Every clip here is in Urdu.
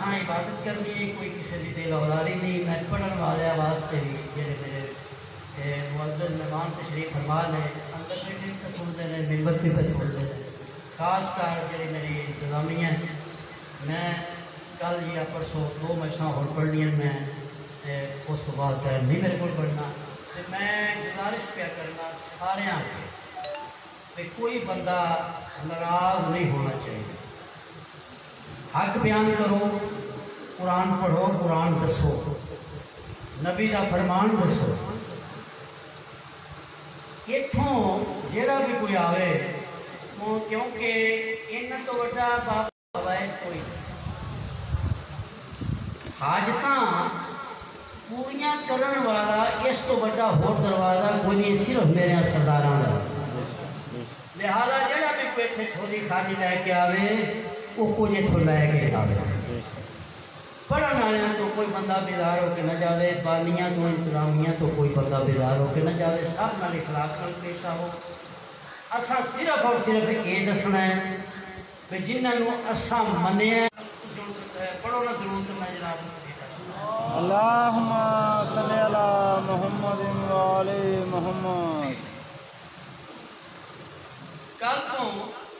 اساں عبادت کرنی ہے، کوئی کسی کی دل اولاری نہیں. میں پڑھن والے واسطے بھی جڑے میرے معزز مہمان تشریف فرما نے اندر میٹنگ پہ سنتے ہیں، ممبر پہ سنتے ہیں، خاص کر جڑی میری انتظامیہ میں کل یا پرسوں 2 مشقیں اور پڑھنی میں اس تو بعد ٹائم نہیں میرے کو پڑھنا. میں گزارش پہ کرنا سارے کہ کوئی بندہ ناراض نہیں ہونا چاہیے. حق بیان کرو، قرآن پڑھو، قرآن دسو، نبی کا فرمان دسو. اتوں جڑا بھی کوئی آوے کیونکہ ان تو وڈا بابا ہے کوئی حاجتاں پوریاں کرن والا اس تو بڑا ہور دروازہ کوئی نہیں، صرف میرے سرداراں دا. لہذا جڑا بھی کوئی اتنے چھولی خالی لے کے آوے وہ کچھ اتوں لے کے آوے. پڑھن والوں تو کوئی بندہ بیدار ہو کے نہ جاوے، بانیاں تو انتظامیہ تو کوئی بندہ بیدار ہو کے نہ جاوے، سب نال اخلاق نال پیش آؤ. اساں صرف اور صرف یہ دسنا ہے کہ جنہوں اساں منیا پڑھو نہ ضرورت میں جناب اللہم صلی علی محمد و آل محمد. کل تو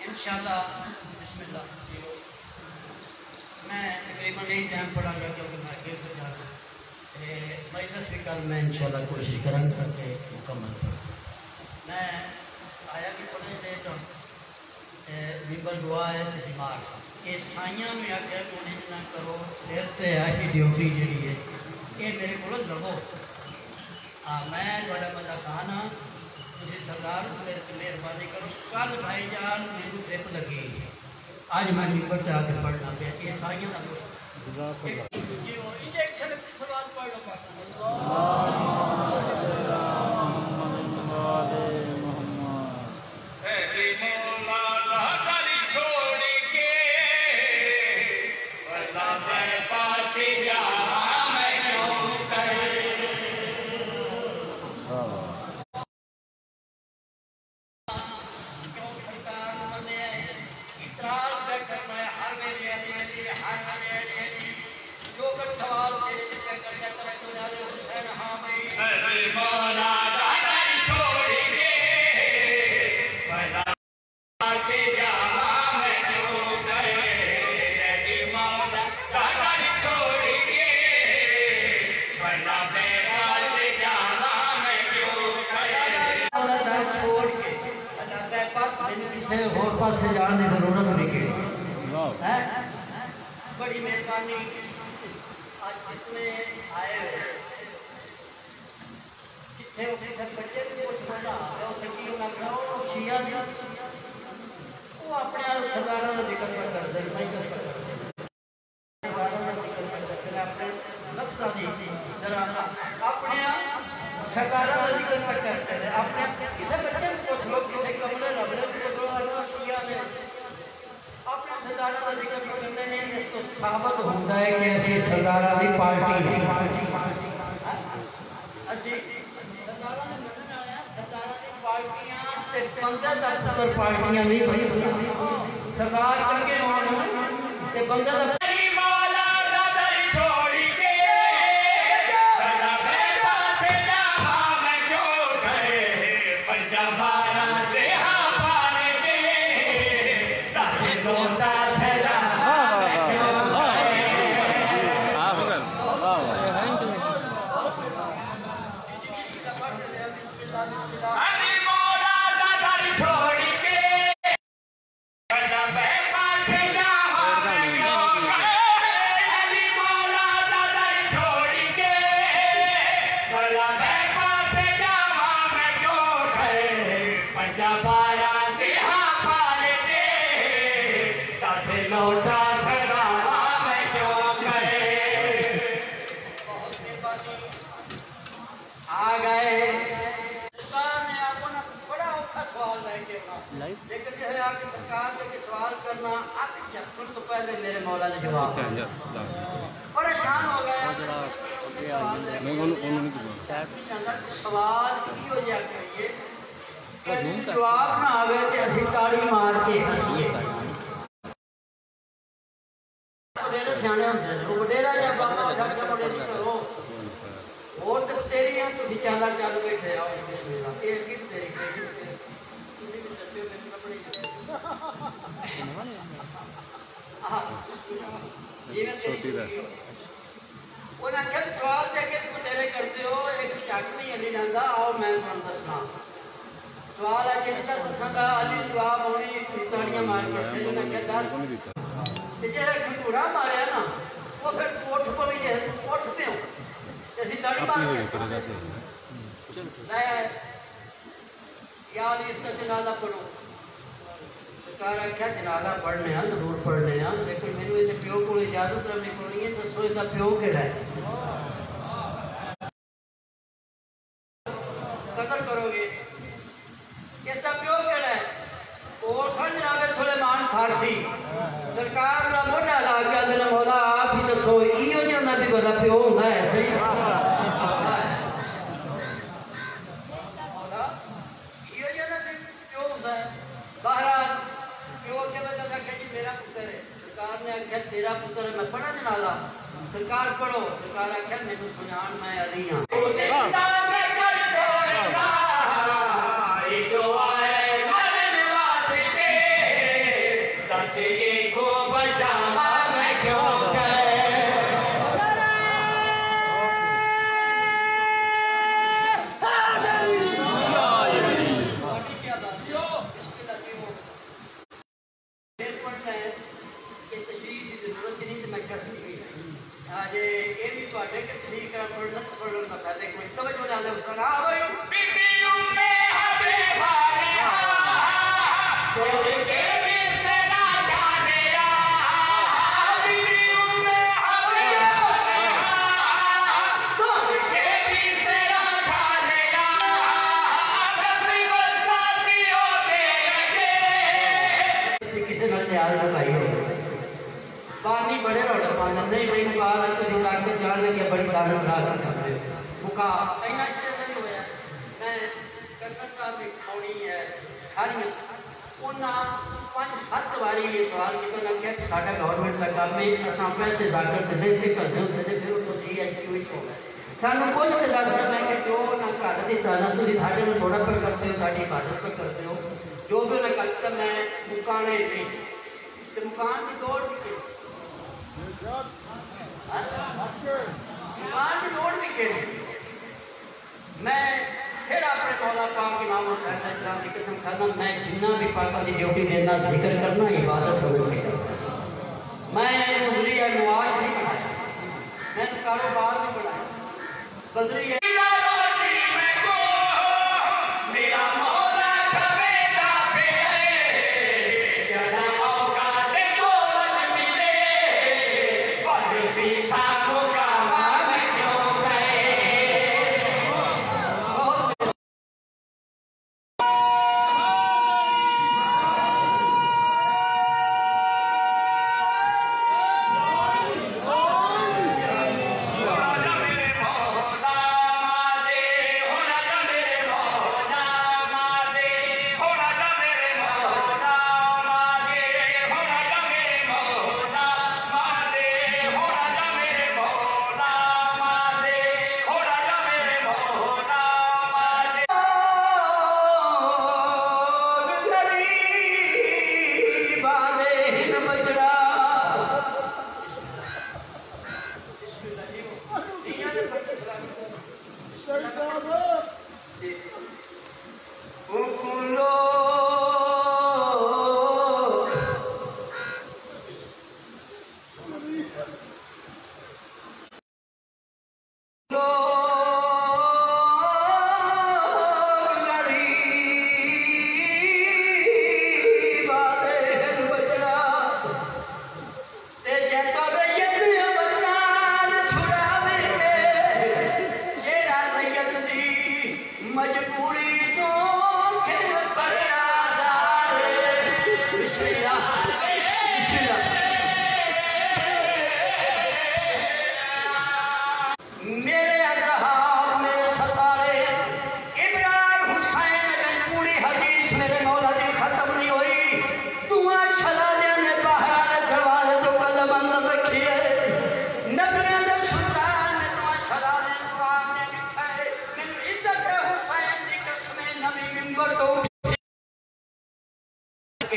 انشاءاللہ بسم اللہ میں تقریباً یہی ٹائم پڑھا گا کیونکہ میں آگے پہ جا رہا مجلس بھی کل میں انشاءاللہ کوشش کروں کر کے مکمل پڑھوں. میں آیا کہ پڑھنے لیٹ ہوں ممبر دعا ہے تو بیمار یہ سائیاں میں آخیا کہ انہیں جنا کرو سر تے آئی ڈیوٹی جڑی ہے یہ میرے کو لگو. میں بڑا مدد خان ہاں، تھی سردار میرے تو مہربانی کرو. کل بھائی جان میرے ٹرپ لگی اج میں ممبر سے آ کے پڑھنا پیا یہ سائیاں کا سوال پڑھ لو. سے جان کی ضرورت نہیں کہ بڑی مہربانی آج جتنے آئے ہوئے جتنے سب بچے بھی کچھ بنا شیعہ وہ اپنے سرداروں کا ذکر پر کرتے ہیں اپنے لفظوں کی ذرا اپنے سرداروں کا ذکر پر کرتے ہیں. اپنے کسی بچے کو پوچھ لو کسی کمرے رب نے اپنے سرداروں کا ذکر کرنے نے اس تو ثابت ہوتا ہے کہ اسی سرداروں کی پارٹی ہے. اسی سرداروں نے مننے والے ہیں سرداروں کی پارٹیاں تے بندے دا پتر پارٹیاں نہیں بنی. سردار کر کے ہونا تے بندے دا لیکن جو ہے آپ کی سرکار کے سوال کرنا آنکھ جھپکن تو پہلے میرے مولا نے جواب پریشان ہو گیا. سوال کی ہو جا کریے جواب نہ آوے تو اسی تاڑی مار کے ہسیے سیانے ہوتے ہیں وہ وڈیرا جا بابا اٹھا کے مڑے نہیں کرو اور تو تیری ہیں تسی چالا چل بیٹھے آؤ بسم اللہ یہ کی تیری تسی بھی سچے میں کپڑے یہ میں تیری وہ نہ کہ سوال دے کے تو تیرے کرتے ہو ایک شک نہیں علی نندا آؤ میں تمہیں دسنا سوال ہے جن کا دساں گا علی جواب ہونی تاڑیاں مار بیٹھے جو نہ کہ دس کہ جہاں کھنگورا ماریا نا وہ پھر اٹھ پوی جہاں اٹھ پہ ہوں جیسی تاڑی مار کے لائے یا علی اس کا جنازہ پڑھو سرکار آکھیا جنازہ پڑھنے ہیں ضرور پڑھنے ہیں لیکن میں نے اسے پیو کو اجازت رہنے کو نہیں ہے تو سوئے دا پیو کہڑا ہے قدر کرو گے اس دا پیو کہڑا ہے اور سن جناب سلیمان فارسی سرکار دا موڈا لا کے اندر مولا آپ ہی دسو ایو جانا بھی بڑا پیو ہوتا ہے صحیح مولا ایو جانا بھی پیو ہوتا ہے بہرحال پیو کے بدل آکھیا جی میرا پتر ہے سرکار نے آکھیا تیرا پتر ہے میں پڑھا جنازہ سرکار پڑھو سرکار آکھیا میں تو سنان میں علی ہاں پانی بڑے روڑا پانا نہیں بھئی مقابلہ کسی طاقت جان لگیا بڑی طاقت راہ کرتے ہیں مقابلہ اینا شکر نہیں ہویا میں کرنر صاحب ایک کھوڑی ہے کھالیاں انہاں 5-7 باری یہ سوال کی تو نہ کہ ساڑھا گورنمنٹ کا کام میں اساں پیسے ذاکر دلے تھے کرنے ہوتے تھے پھر تو جی ایچ کیوں ہی چھوڑا سانو کچھ تے ذاکر میں کہ جو نہ قادت ہی تھا نہ تو تھاڑے میں تھوڑا پر کرتے ہو تھاڑی حفاظت پر کرتے ہو جو بھی انہیں کرتا میں مکانے نہیں اس کے مکان کی دوڑ بھی کی مکان کی دوڑ بھی کی میں پھر اپنے مولا پاک امام حسین علیہ السلام کی قسم کھانا میں جنہ بھی پاکوں کی ڈیوٹی دینا ذکر کرنا عبادت سمجھ کے میں نظری نواز نہیں بنایا میں کاروبار بھی بنایا بدری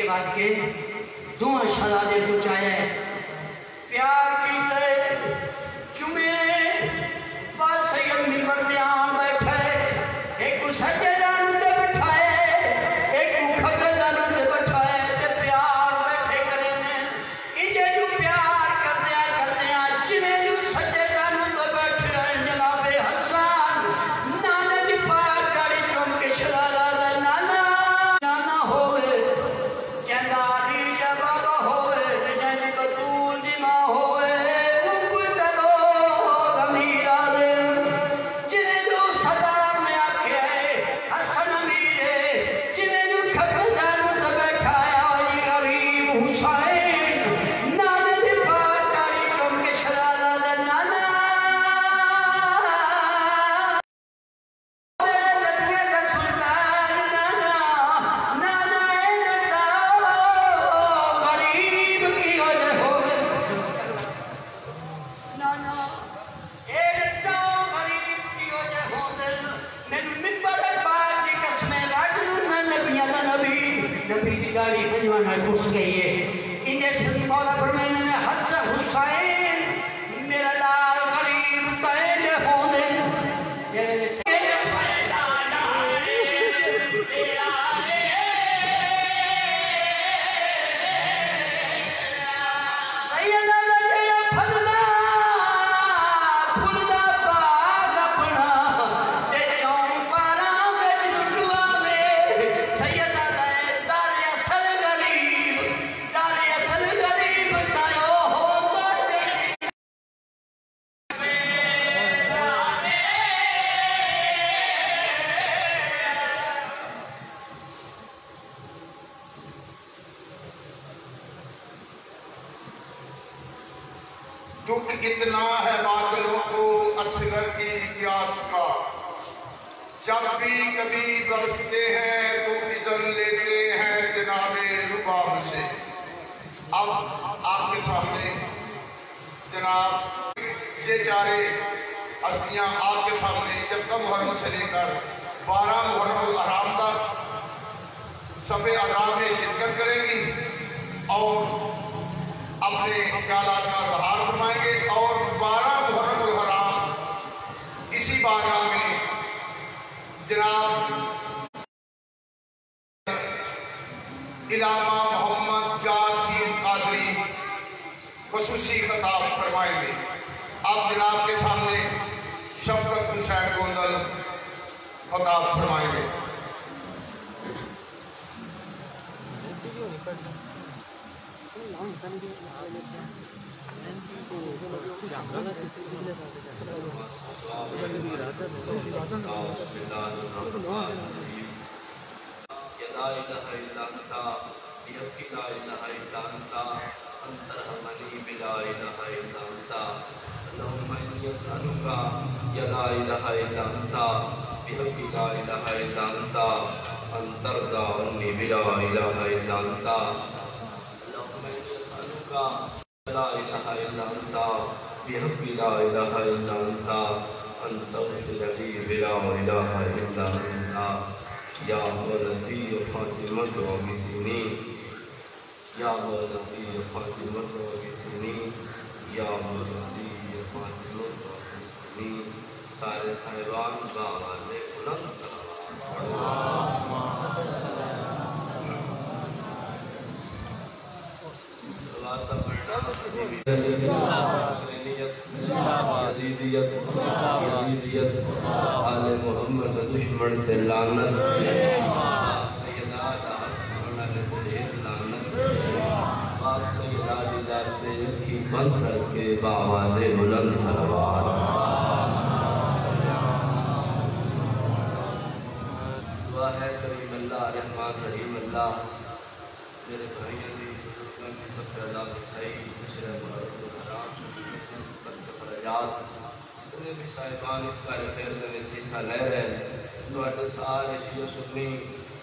بعد کے دونوں شہزادے کو چاہے پیار کیتے چمے بعد سید منبر تے آن بیٹھے ایک کو سجے جانو تے بٹھائے ایک کو کھبے جانو تے بٹھائے تے پیار بیٹھے کرے نے انجے جو پیار کردیاں جنہیں جو سجے جانو تے بیٹھے ہیں جناب حسان نانا دی پاک گاڑی چون کے شہزادہ دا نانا ہوئے چنداری یا بابا ہوئے جنہیں بطول دی ماں ہوئے ان کو تلو امیر آدم جنہیں جو صدار میں آکھے حسن امیرے جنہیں جو کھپے جانو تے بیٹھا ہے آئی غریب حسین نانا دی پاک گاڑی چون کے شہزادہ دا نانا نبی کی گاڑی بجوانا گھس گئی ہے انہیں صدی مولا فرمائنے میں حسن حسین میرا لال غریب تائلے ہوں دے جیلے سے دکھ اتنا ہے بادلوں کو اصغر کی پیاس کا جب بھی کبھی برستے ہیں تو اذن لیتے ہیں جناب رباب سے اب آپ کے سامنے جناب یہ چارے ہستیاں آپ کے سامنے جب کا محرم سے لے کر 12 محرم الحرام تک صف احرام میں شرکت کریں گی اور اپنے خیالات کا اظہار فرمائیں گے اور 12 محرم الحرام اسی بارگاہ میں جناب علامہ محمد جاسین قادری خصوصی خطاب فرمائیں گے آپ جناب کے سامنے شفقت حسین گوندل خطاب فرمائیں گے لا الہ الا انت بحق لا الہ الا انت انت رحمنی بلا الہ الا انت اللہم انی اسألک یا لا الہ الا انت بحق لا الہ الا انت ان ترضى عنی بلا الہ الا انت اللہم انی اسألک لا الہ الا انت بحق لا الہ الا انت ان تغفر لی بلا الہ الا انت یا ولدی فاطمت و بسنی یا ولدی فاطمت و بسنی یا ولدی فاطمت و بسنی سارے صاحبان باغان بلند صلوات یزیدیت آل محمد دشمن تے لعنت سیدہ لعنت پاک سیدہ دی ذات کی بند کر کے بآواز بلند صلوات دعا ہے کریم اللہ رحمان رحیم اللہ میرے بھائیوں نے بزرگوں کی سب سے اللہ بچائی مشرق الحرام فرجات اتنے بھی صاحبان اس کار خیر میں حصہ لے رہے تو اٹھے سارے شیعہ سنی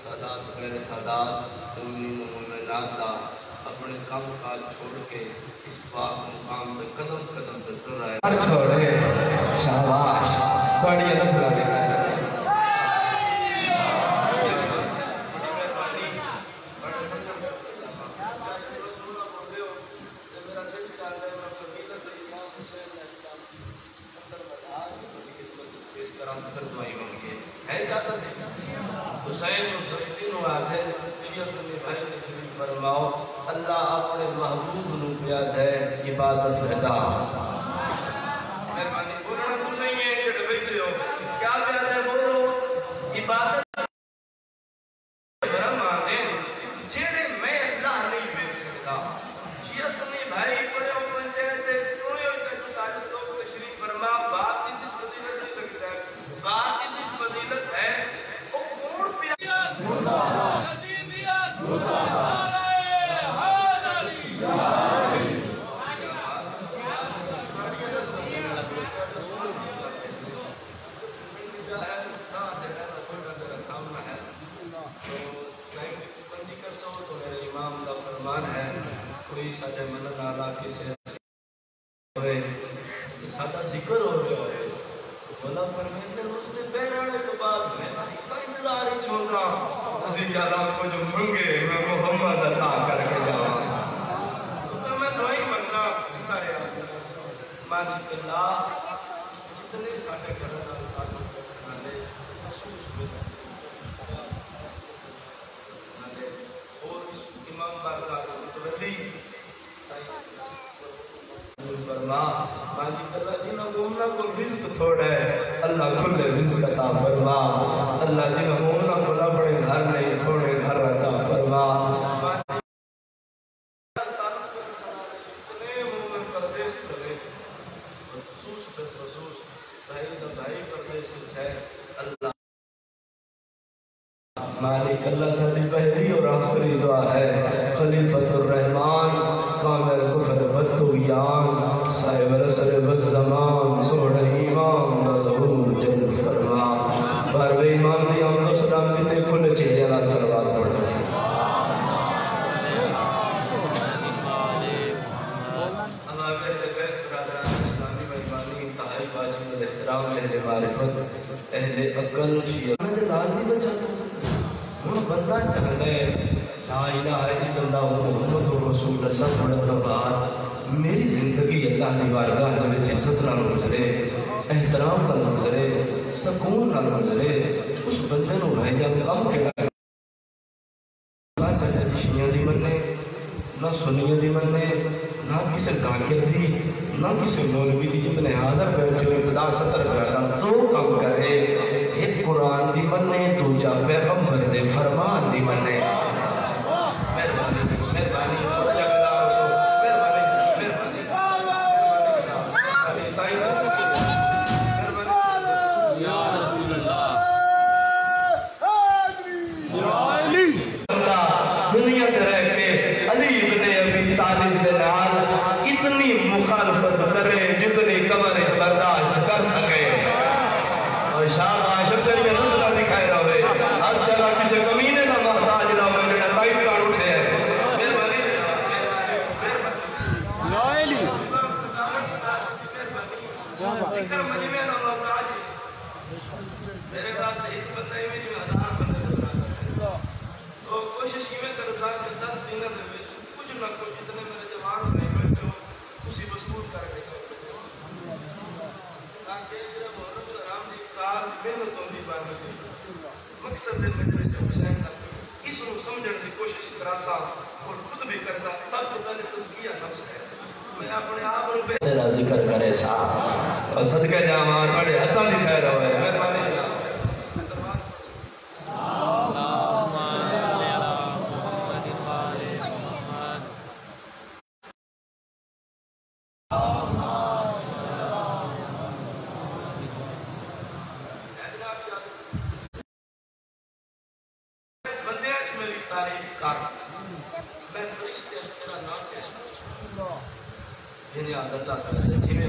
سادات غیر سادات مومنین و مومنات دا اپنے کام کاج چھوڑ کے اس پاک مقام پہ قدم قدم پہ تر رہے چھوڑے شاباش تھوڑی یہ نسل آ رہا ہے سلام پھر دعائیں ہوں گے ہے اجازت حسین و سستی نو آدھے شیعہ سنی بھائی تشریف فرماؤ اللہ اپنے محبوب نو پیاد ہے عبادت گھٹا مہربانی بولنا کچھ نہیں ہے جڑے بیٹھے ہو کیا پیاد ہے بولو عبادت برم آدھے جیڑے میں اللہ نہیں بیٹھ سکتا شیعہ سنی بھائی پرے ہو پنچایتے چونے ہو چاہتے ساجد لوگ تشریف فرما بات اسی فضیلت نہیں لگ سکتا بات اسی فضیلت ہے وہ کون پیاد کوئی ساجہ ملن آلہ کسی ہوئے سادہ ذکر ہو رہے ہوئے بولا فرمینے اس نے بیرانے تو بعد میں کا انتظار ہی چھوڑا ابھی اللہ کو جو منگے میں محمد عطا کر کے جاؤں تو میں دعائی مننا سارے آتے مالک اللہ جتنے ساٹے کرنا تعلق کرنے محسوس میں اور امام بارگاہ متولی فرما مالک اللہ جنہاں مومنہ کو رزق تھوڑا ہے اللہ کھلے رزق عطا فرما اللہ جنہاں مومنہ کو لبڑے گھر نہیں سوڑے گھر عطا فرما اتنے مومن پردیس کرے خصوص پر خصوص بھائی پردیس ہے اللہ مالک اللہ ساری پہلی اور آخری دعا ہے خلیفۃ الرحمن کامل کفر بدتویان صاحب رسل والزمان سوڑ ایمان ظہور جل فرما بارو ایمان دی آمد و سلامتی تے کھلے چیزیں نال سلوات پڑھا اللہ اہل بیت برادران اسلامی مہمانی انتہائی واجب الاحترام اہل معرفت اہل عقل شیعہ میں دلال نہیں بچا وہ بندہ چاہتا ہے لا الہ الا اللہ محمد رسول اللہ پڑھنے کے بعد میری زندگی اللہ کی بارگاہ میں عزت نہ گزرے احترام نہ گزرے سکون نہ گزرے اس بندے نو بھائی جان کم کے نہ چاچا جی شیعہ دی مننے نہ سنیہ دی مننے نہ کسی ذاکر دی نہ کسی مولوی دی جتنے حاضر بیٹھے ابتدا ستر کرنا دو کم کرے ایک قرآن دی مننے دوجا پیغمبر دے فرمان دی مننے مہربانی مہربانی تھوڑا جا گلا رسو مہربانی مہربانی مہربانی یا رسول اللہ یا علی دنیا کے رہ کے علی ابن ابی طالب دے نال اتنی مخالفت کرے جتنی کمرش برداشت کر سکے اور شاہ عاشق کریے نصرہ دکھائے رہے ہر شاہ کسی کمینے کا محتاج نہ ہوئے میرا لائف کار اٹھے ہیں یا علی ذکر مجمع نہ محتاج میرے ساتھ ایک بندہ میں جو ہزار بندے تو کوشش کی میں کر ساتھ 10 دنوں دے وچ کچھ نہ کچھ اتنے میرے جوان نہیں بیٹھو اسی مضبوط کر کے تاکہ صرف محرم الحرام ایک سال محنتوں کی بات ہے مقصد دے میں سے حسین اس کو سمجھنے کی کوشش کراسا اور خود بھی کرسا سب کو پہلے تزکیہ نفس ہے میں اپنے آپ کو تیرا ذکر کرے سا اور صدقہ جاواں تھوڑے ہتھاں دکھائے رہو ہے مہربانی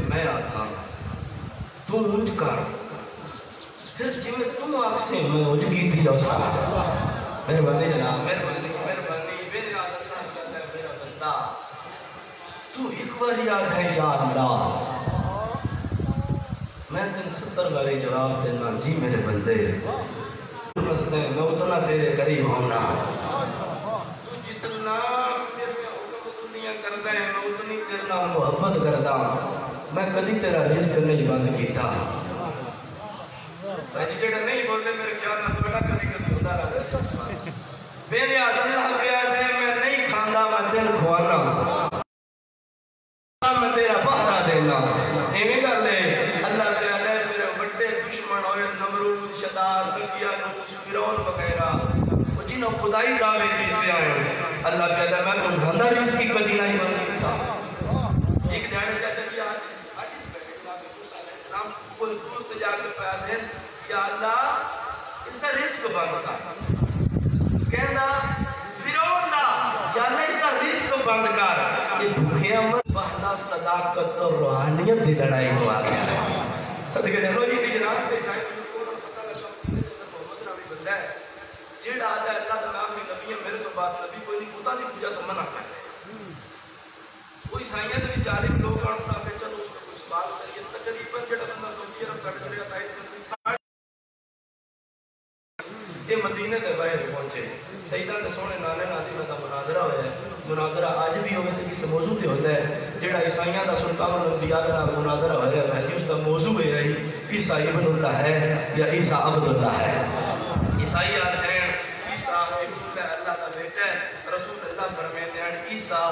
میں آتا تو اٹھ کر پھر جویں تم آگ سے میں اٹھ گئی تھی اوسا مہربانی جناب مہربانی مہربانی میرے اللہ کہتا ہے میرا بندہ تو ایک بار یاد ہے یا اللہ میں تین 70 باری جواب دینا جی میرے بندے مسئلے میں اتنا تیرے قریب ہونا تو جتنا کردا ہے میں اتنی تیرے نال محبت کردا میں کدی تیرا رزق نہیں بند کیتا بھائی جڑے نہیں بولتے میرے خیال میں بڑا کبھی کبھی ہوتا رہا بے نیاز اللہ پہ آتے ہیں میں نہیں کھانا میں دل کھوانا میں تیرا پہرا دینا ایویں کر لے اللہ تعالی میرے بڑے دشمن ہوئے نمرود شداد دقیانوس فرعون وغیرہ جنہوں خدائی دعوے کیتے آئے اللہ تعالی میں تو دھندہ رزقی کدی نہیں بن ایک دیاڑے چاہتا کہ آج اس بیٹے نبی موسیٰ علیہ السلام کو دور سے جا کے پیدا ہے یا اللہ اس کا رزق بند کر کہنا فرعون دا یا اللہ اس کا رزق بند کر یہ بھوکے امت بہنا صداقت اور روحانیت دی لڑائی ہوا گیا ہے صدقے جنہوں جی دی جناب دے سائن کو پتہ لگا محمد نبی بندہ ہے جیڑا آجا ہے اللہ تعالیٰ آخری نبی ہے میرے تو بات نبی کوئی نہیں پوتا نہیں پوجا تو منع کر ہے کوئی سائنیہ دے بیچارے لوگ آنٹا کہ چلو اس کو کچھ بات کریے تقریباً جڑا بندہ سعودی عرب کٹ کرے تائید کرتے یہ مدینے دے باہر پہنچے سیدہ دے سونے نانے نادی میں دا مناظرہ ہویا ہے مناظرہ آج بھی ہوئے تو کسی موضوع تے ہوتا ہے جڑا عیسائیاں دا سلطان الانبیاء دا مناظرہ ہویا ہے بھائی اس دا موضوع ہے عیسیٰ ابن اللہ ہے یا عیسیٰ عبد اللہ ہے عیسائی آتے ہیں عیسیٰ ابن اللہ اللہ کا بیٹا ہے رسول اللہ فرمیتے ہیں عیسیٰ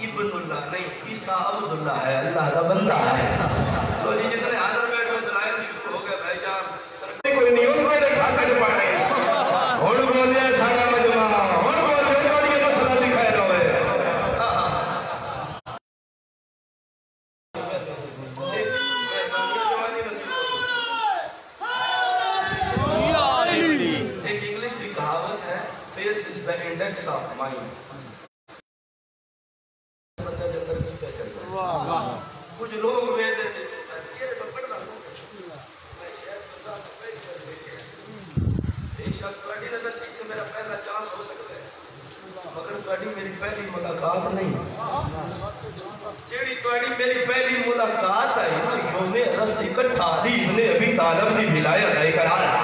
ابن اللہ نہیں عیسیٰ عبد اللہ ہے اللہ کا بندہ ہے تو جی جتنے حاضر بیٹھ میں دلائل شروع ہو گئے بھائی جان سرکاری کوئی نہیں ان میں دیکھا تک پاڑے اور بولے سارا مجمع اور بولے اور یہ مسئلہ دکھائے رہے ایک انگلش کی کہاوت ہے face is the index of mind کچھ لوگ ویدے چہرے پر پڑھنا میں شاید خدا سفید کر دیکھے ایک شخص توڑی نظر تھی کہ میرا پہلا چانس ہو سکتا ہے مگر توڑی میری پہلی ملاقات نہیں جیڑی توڑی میری پہلی ملاقات آئی نا یوم رسل اکٹھا علی ابن ابی طالب دی ولایت آئی کرا رہا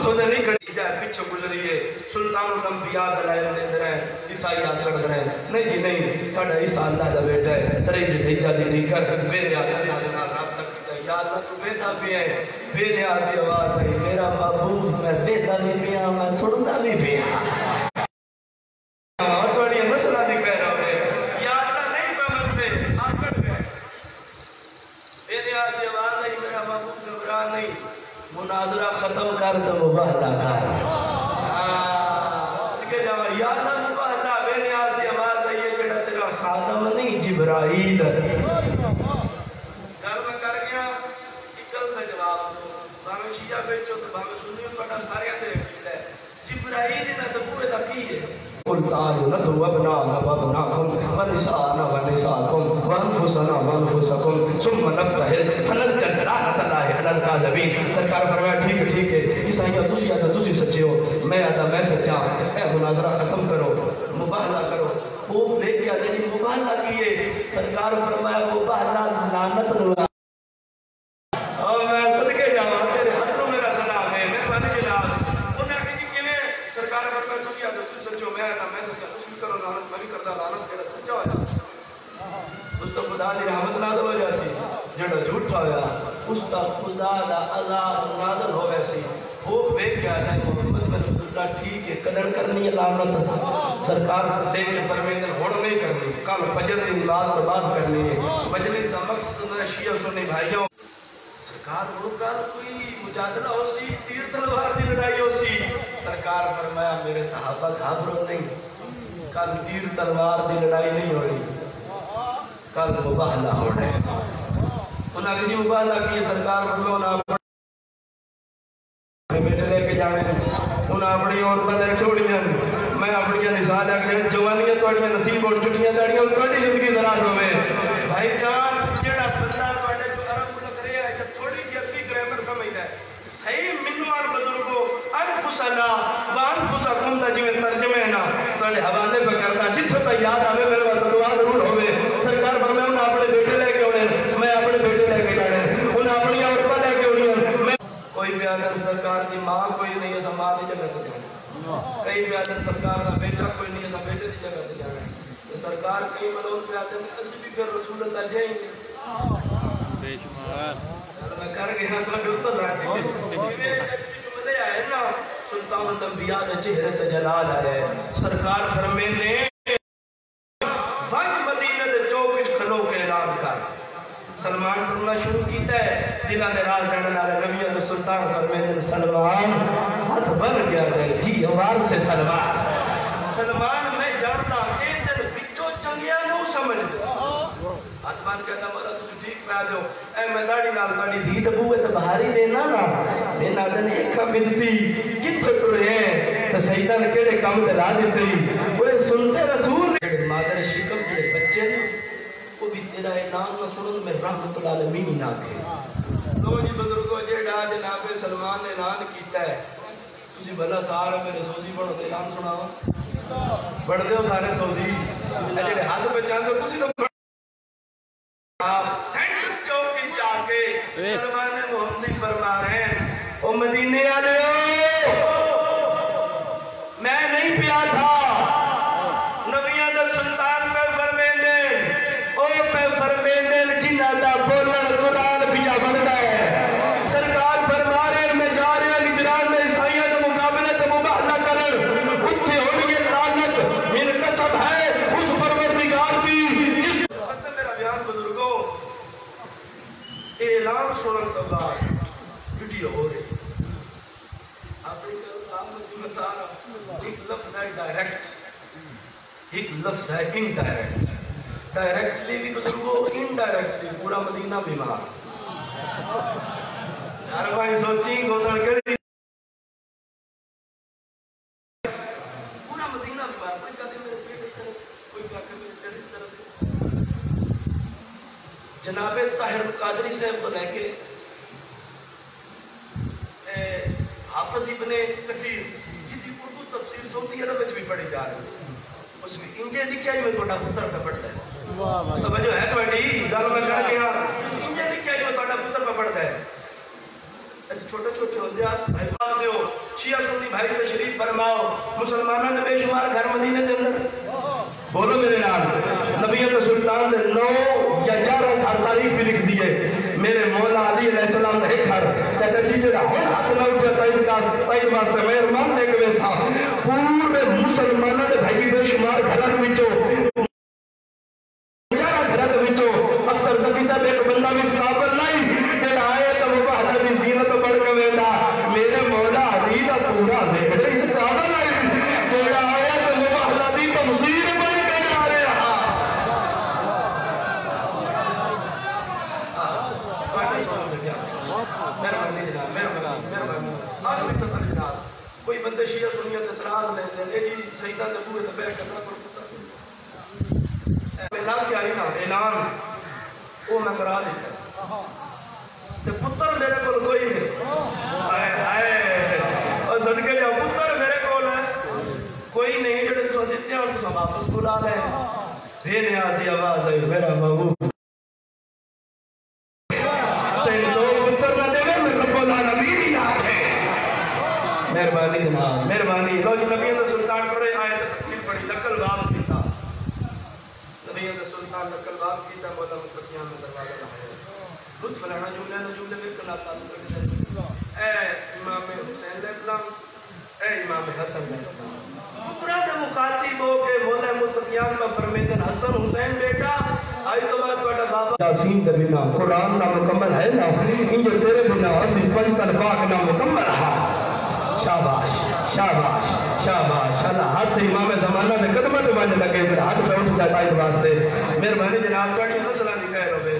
تو نہیں کٹی جائے پیچھے گزری ہے سلطان الانبیاء دلائل دے دے رہے ہیں عیسائیات کر دے رہے ہیں نہیں جی نہیں ساڑھا عیسیٰ اللہ دا بیٹا ہے تریجی بھیجا دی نہیں کر بے نیاز اللہ دنا رابطہ کیتا ہے یا اللہ تو بیتا بھی ہے بے نیاز دی آواز ہے میرا محبوب میں بیتا بھی پیا میں سڑنا بھی پیا اور توڑی مسئلہ بھی کہہ رہا ہے یا اللہ نہیں پہمت پہ آکڑ گئے بے نیاز دی آواز ہے میرا محبوب گھبرا نہیں مناظرہ ختم کر تو مباہلہ کر صدقے جاؤں یا اللہ مباہلہ بے نیاز دی آواز ہے یہ جڑا تیرا خادم نہیں جبرائیل گھر میں کر گیا اکل کا جواب باہمیں شیعہ بیچو تو باہمیں سنیوں پڑا سارے اندر ہے جبرائیل نہ دبوئے دا کی ہے قل تعالوا ندعو ابناءنا وابناءكم ونساءنا ونساءكم وانفسنا وانفسكم ثم نبتهل فنجعل لعنة الله على الكاذبين سرکار فرمایا ٹھیک ہے عیسائیاں تسی آتا تسی سچے ہو میں آتا میں سچا اے مناظرہ ختم کرو مباہلہ کرو وہ دیکھ کے آتے جی مباہلہ کیے سرکار فرمایا مباہلہ لعنت اللہ اور میں صدقے جاؤں تیرے حد میں میرا سلام ہے میں بانی جناب انہیں آگے جی کیویں سرکار فرمایا تسی آتا تسی سچے ہو میں آتا میں سچا اس بھی کرو لعنت میں بھی کرتا لعنت میرا سچا ہویا اس تو خدا دی رحمت نہ دو وجہ سی جڑا جھوٹا ہویا اس تا خدا دا عذاب نازل ہوئے سی وہ بے کیا ہے محمد بن عبداللہ ٹھیک ہے قدر کرنی ہے لعنت سرکار دیکھ کے فرمیندر ہوڑ نہیں کرنی کل فجر دی نماز برباد کرنی ہے مجلس دا مقصد نہ شیعہ سنی بھائیوں سرکار روکار کوئی مجادلہ ہو سی تیر تلوار دی لڑائی ہو سی سرکار فرمایا میرے صحابہ گھابرو نہیں کل تیر تلوار دی لڑائی نہیں ہو رہی کل مباہلہ ہو رہے انہاں کی مباہلہ کی سرکار فرمایا انہاں اپنے بیٹے لے کے جانے انہاں اپنی عورتیں لے چھوڑیاں میں اپنی نساء لے کے جوانیاں توڑیاں نصیب اور چھٹیاں داڑیاں ان توڑی زندگی دراز ہوئے بھائی جان جڑا بندہ توڑے جو عرب ملک رہے ہیں جب تھوڑی کی اصلی گرامر سمجھتا ہے صحیح منوان بزرگوں انفسنا وانفسکم دا جویں ترجمہ ہے نا توڑے حوالے پہ کرتا جتھو تا یاد آوے میرے وقت دعا ضرور ہوئے سرکار فرمائے انہاں اپنے بیٹے لے کے ہونے میں اپنے بیٹے لے کے جانے انہاں اپنی عورتیں لے کے ہونے کوئی بیادر سرکار دی ماں کوئی نہیں ہے ماں دی جگہ تے جانے کئی بیادر سرکار دا بیٹا کوئی نہیں ہے بیٹے دی جگہ تے جانے سرکار کئی ملون بیادر اسی بھی پھر رسول اللہ جائیں گے بے شمار میں کر گیا تو ڈوتر لگ گئے ملے آئے نا سلطان الانبیاء دے چہرے تے جلال آئے سرکار فرمیندے ون مدینہ دے چوک وچ کھلو کے اعلان کر سلمان کرنا شروع کیتا ہے دلہ نے راز جاننے والے نبی تو سلطان فرمیندے سلمان ہاتھ بن گیا دے جی آواز سے سلمان میں جاننا اے دل وچوں چنگیا نو سمجھ آتمان کہتا مولا تجھے ٹھیک پہ آجو اے میں داڑی نال پڑی دھی دبوے تو بہاری دینا نا دینا دن ایکا ملتی کتھو ٹرے ہیں تو سیدہ نے کیڑے کام دلا دیتے وہ سنتے رسول مادر شکم جڑے بچے وہ بھی تیرا اعلان نہ سنن میں رحمت العالمین نہ کہے لو جی بزرگوں جیڑا جناب سلمان نے اعلان کیتا ہے تجھے بھلا سارا میرے سوزی بڑھو اعلان سناؤ بڑھ دے ہو سارے سوزی جڑے ہاتھ پہ چاند ہو تسی تو سینٹر چوکی جا کے سلمان محمدی فرما رہے ہیں او مدینے آلے میں نہیں پیا تھا نبیاں دا سلطان پہ فرمیندے او پہ فرمیندے جنہ دا بولن قرآن پیا بڑھتا ہے سرکار فرما رہے ہیں میں جا رہے ہیں نجران میں عیسائیوں کے مقابلے تو مباہدہ کرن اتھے ہو گئے لعنت من قسم ہے اس پروردگار کی اعلان سنن تو بعد ویڈیو ہو رہی آپ نے کام میں بتا رہا ایک لفظ ہے ڈائریکٹ ایک لفظ ہے انڈائریکٹ ڈائریکٹلی بھی بزرگو انڈائریکٹلی پورا مدینہ بیمار یار بھائی سوچیں گوندڑ کڑی پورا مدینہ بیمار کوئی کہتے میرے پیٹ اس طرف کوئی کہتے میرے سر اس طرف جناب طاہر قادری صاحب تو لے کے حافظ ابن کثیر جی دی اردو تفسیر سعودی عرب وچ بھی پڑھی جا رہی اس میں انجے لکھیا جو تہاڈا پتر پہ پڑھدا ہے توجہ ہے تہاڈی گل میں کر گیا انجے لکھیا جو تہاڈا پتر پہ پڑھدا ہے اس چھوٹے چھوٹے ہوندے حفاظت دیو شیعہ سنی بھائی تشریف فرماؤ مسلمانوں نے بے شمار گھر مدینے دے اندر بولو میرے نام نبی سلطان نے 9 یا 11 گھر تاریخ بھی لکھ دیئے میرے مولا علی علیہ السلام نے ایک گھر چاہتا جی جڑا ہون ہاتھ نہ اٹھا تائید واسطے مہرمان نے کوئے سا پورے مسلمانوں نے بھائی بے شمار گھرات وچو 11 گھرات وچو اختر زکی صاحب ایک بندہ بھی اس قابل نہیں جڑا آئے تو وہ بہتا بھی زینت بڑھ کے ویندہ میرے مولا علی دا پورا دیکھڑے اس قابل نہیں جڑا آئے تو وہ بہتا بھی تفسیر کوئی بندے شیعہ سنیت اعتراض لیں لے جی سیدہ دے بوئے تے بیٹھ کرنا پر پتر میں نہ کیا ہی نا اعلان وہ میں کرا دیتا تے پتر میرے کول کوئی نہیں آئے اور صدقے جا پتر میرے کول ہے کوئی نہیں جڑے تو دیتے ہیں اور تو واپس بلا لیں بے نیازی آواز ہے میرا محبوب مہربانی جناب مہربانی لو جی نبی اللہ سلطان کرے آئے تو تکلیل پڑی لکل باب کیتا نبی اللہ سلطان لکل باب کیتا مولا متقیان میں دروازہ لائے لطف لینا جملے بلکل تعلق اے امام حسین علیہ السلام اے امام حسن علیہ السلام پترہ دے مقاتب ہو کے مولا متقیان میں فرمیدن حسن حسین بیٹا آئی تو بات بڑا بابا یاسین دے بنا قرآن نہ مکمل ہے نا انجھے تیرے بنا اسی پنجتن پاک نہ مکمل ہے شاباش شاباش شاباش اللہ ہاتھ امام زمانہ نے قدمہ تو بانے لگے پھر ہاتھ پہ اٹھ جاتا ہے واسطے مہربانی جناب کاڑی مسئلہ نہیں کہہ رہو بے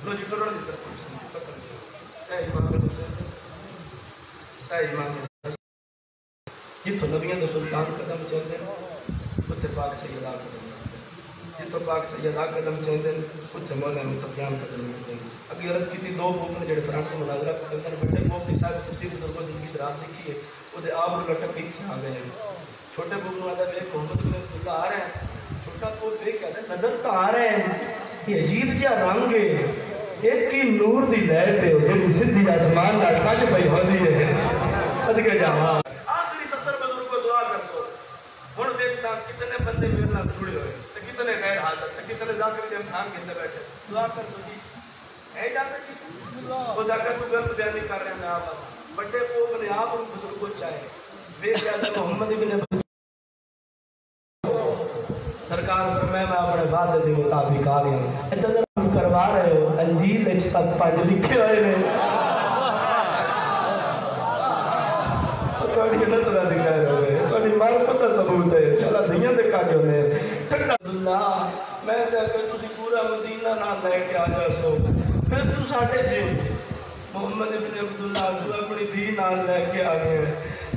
لو جی کرڑ دی طرف اے امام حسین اے امام حسین جتو نبیان دو سلطان قدم چاہتے ہیں اتفاق سیدہ قدم اتفاق سیدہ قدم چاہتے ہیں اتفاق مولا متقیان قدم چاہتے ہیں اگلی عرض کی تھی 2 بوکن جڑے فرانٹ کو مناظرہ کرتے ہیں بڑے بوک کی صاحب تفسیر بزرگوں زندگی دراز لکھی ہے وہ دے آپ لٹک کی تھی آگے ہیں چھوٹے بوکن والا ایک محمد بن اللہ آ رہے ہیں چھوٹا تو دیکھ کہتے ہیں نظر تو آ رہے ہیں یہ عجیب جا رنگ ہے ایک کی نور دی لہتے ہو جڑی سدھی آسمان نہ کچ پئی ہوندی ہے صدقے جاواں آخری 70 بزرگ کو دعا کر سو ہن دیکھ صاحب کتنے بندے میرے نال جڑے ہوئے تے کتنے غیر حاضر تے کتنے ذاکر کے امتحان کیندے بیٹھے دعا کر سو جی ہے اجازت جی وہ زکات تو غلط بیان نہیں کر رہے ہیں آپ بڑے قوم نے آپ کو بزرگوں چاہے بے زیادہ محمد ابن سرکار فرمائے میں اپنے وعدے کے مطابق آ گیا اچھا ذرا کروا رہے ہو انجیل وچ تک 5 لکھے ہوئے نے تھوڑی نظر دکھا رہے ہو تھوڑی معرفت کا ثبوت ہے چلا دھیاں دے کا جو نے ٹھنڈا اللہ میں تے کہ تسی پورا مدینہ نہ لے کے آ جا سو پھر تو ساڈے جی محمد ابن عبداللہ تو اپنی دھی نال لے کے آ گئے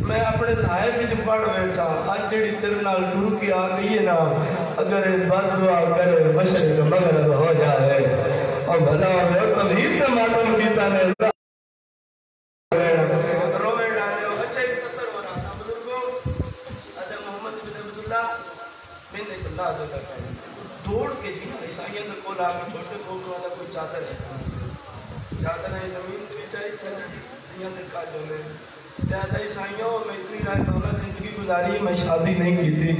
میں اپنے صاحب وچ پڑھ بیٹھا اج جڑی تیرے نال ٹر کے آ گئی ہے نا اگر بد دعا کرے مشرق مغرب ہو جائے اور بھلا ہو تمہید تے معلوم کیتا نے روے ڈالے اچھا 70 ہو رہا تھا بزرگوں اجا محمد ابن عبداللہ میں نے اللہ سے کہا دوڑ کے جی عیسائیوں کے کول آ کے چھوٹے کوکڑوں والا کوئی چادر ہے چادر ہے زمین تے چاہیے دنیا سے کا جو نے زیادہ عیسائیوں میں اتنی رائے مولا زندگی گزاری میں شادی نہیں کی تھی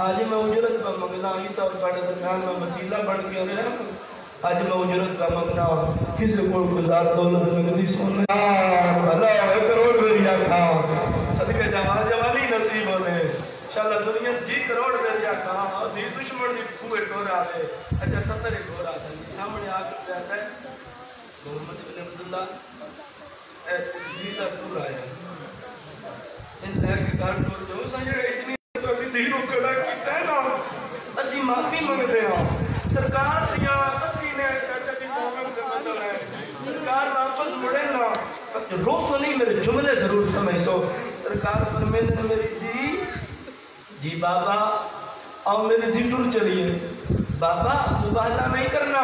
آج میں اجرت کا منگنا عیسیٰ اور بڑے درمیان میں وسیلہ بڑھ گیا رہا آج میں اجرت کا منگنا کسی کو گزار دولت مگدی سونے بھلا ہے کروڑ بریا کھاؤ صدقہ جوانی نصیب ہونے انشاءاللہ دنیا جی کروڑ بریا کھاؤ اور جی دشمن دی کوئے ٹور آلے اچھا 70 ایک ہو رہا تھا سامنے آگے جاتا ہے محمد ابن عبداللہ دیدہ ٹور آیا ان لے کے گھر ٹور جو سنجھے اتنی تو اسی دینوں کڑا کیتا ہے نا اسی معافی منگتے ہیں سرکار دیا اپنی نے چاچا کی سامنے سے بدل ہے سرکار واپس مڑے نا روسو نہیں میرے جملے ضرور سمجھ سو سرکار فرمیدے نے میری جی بابا آؤ میری دھی ٹور چلیے بابا مباہلہ نہیں کرنا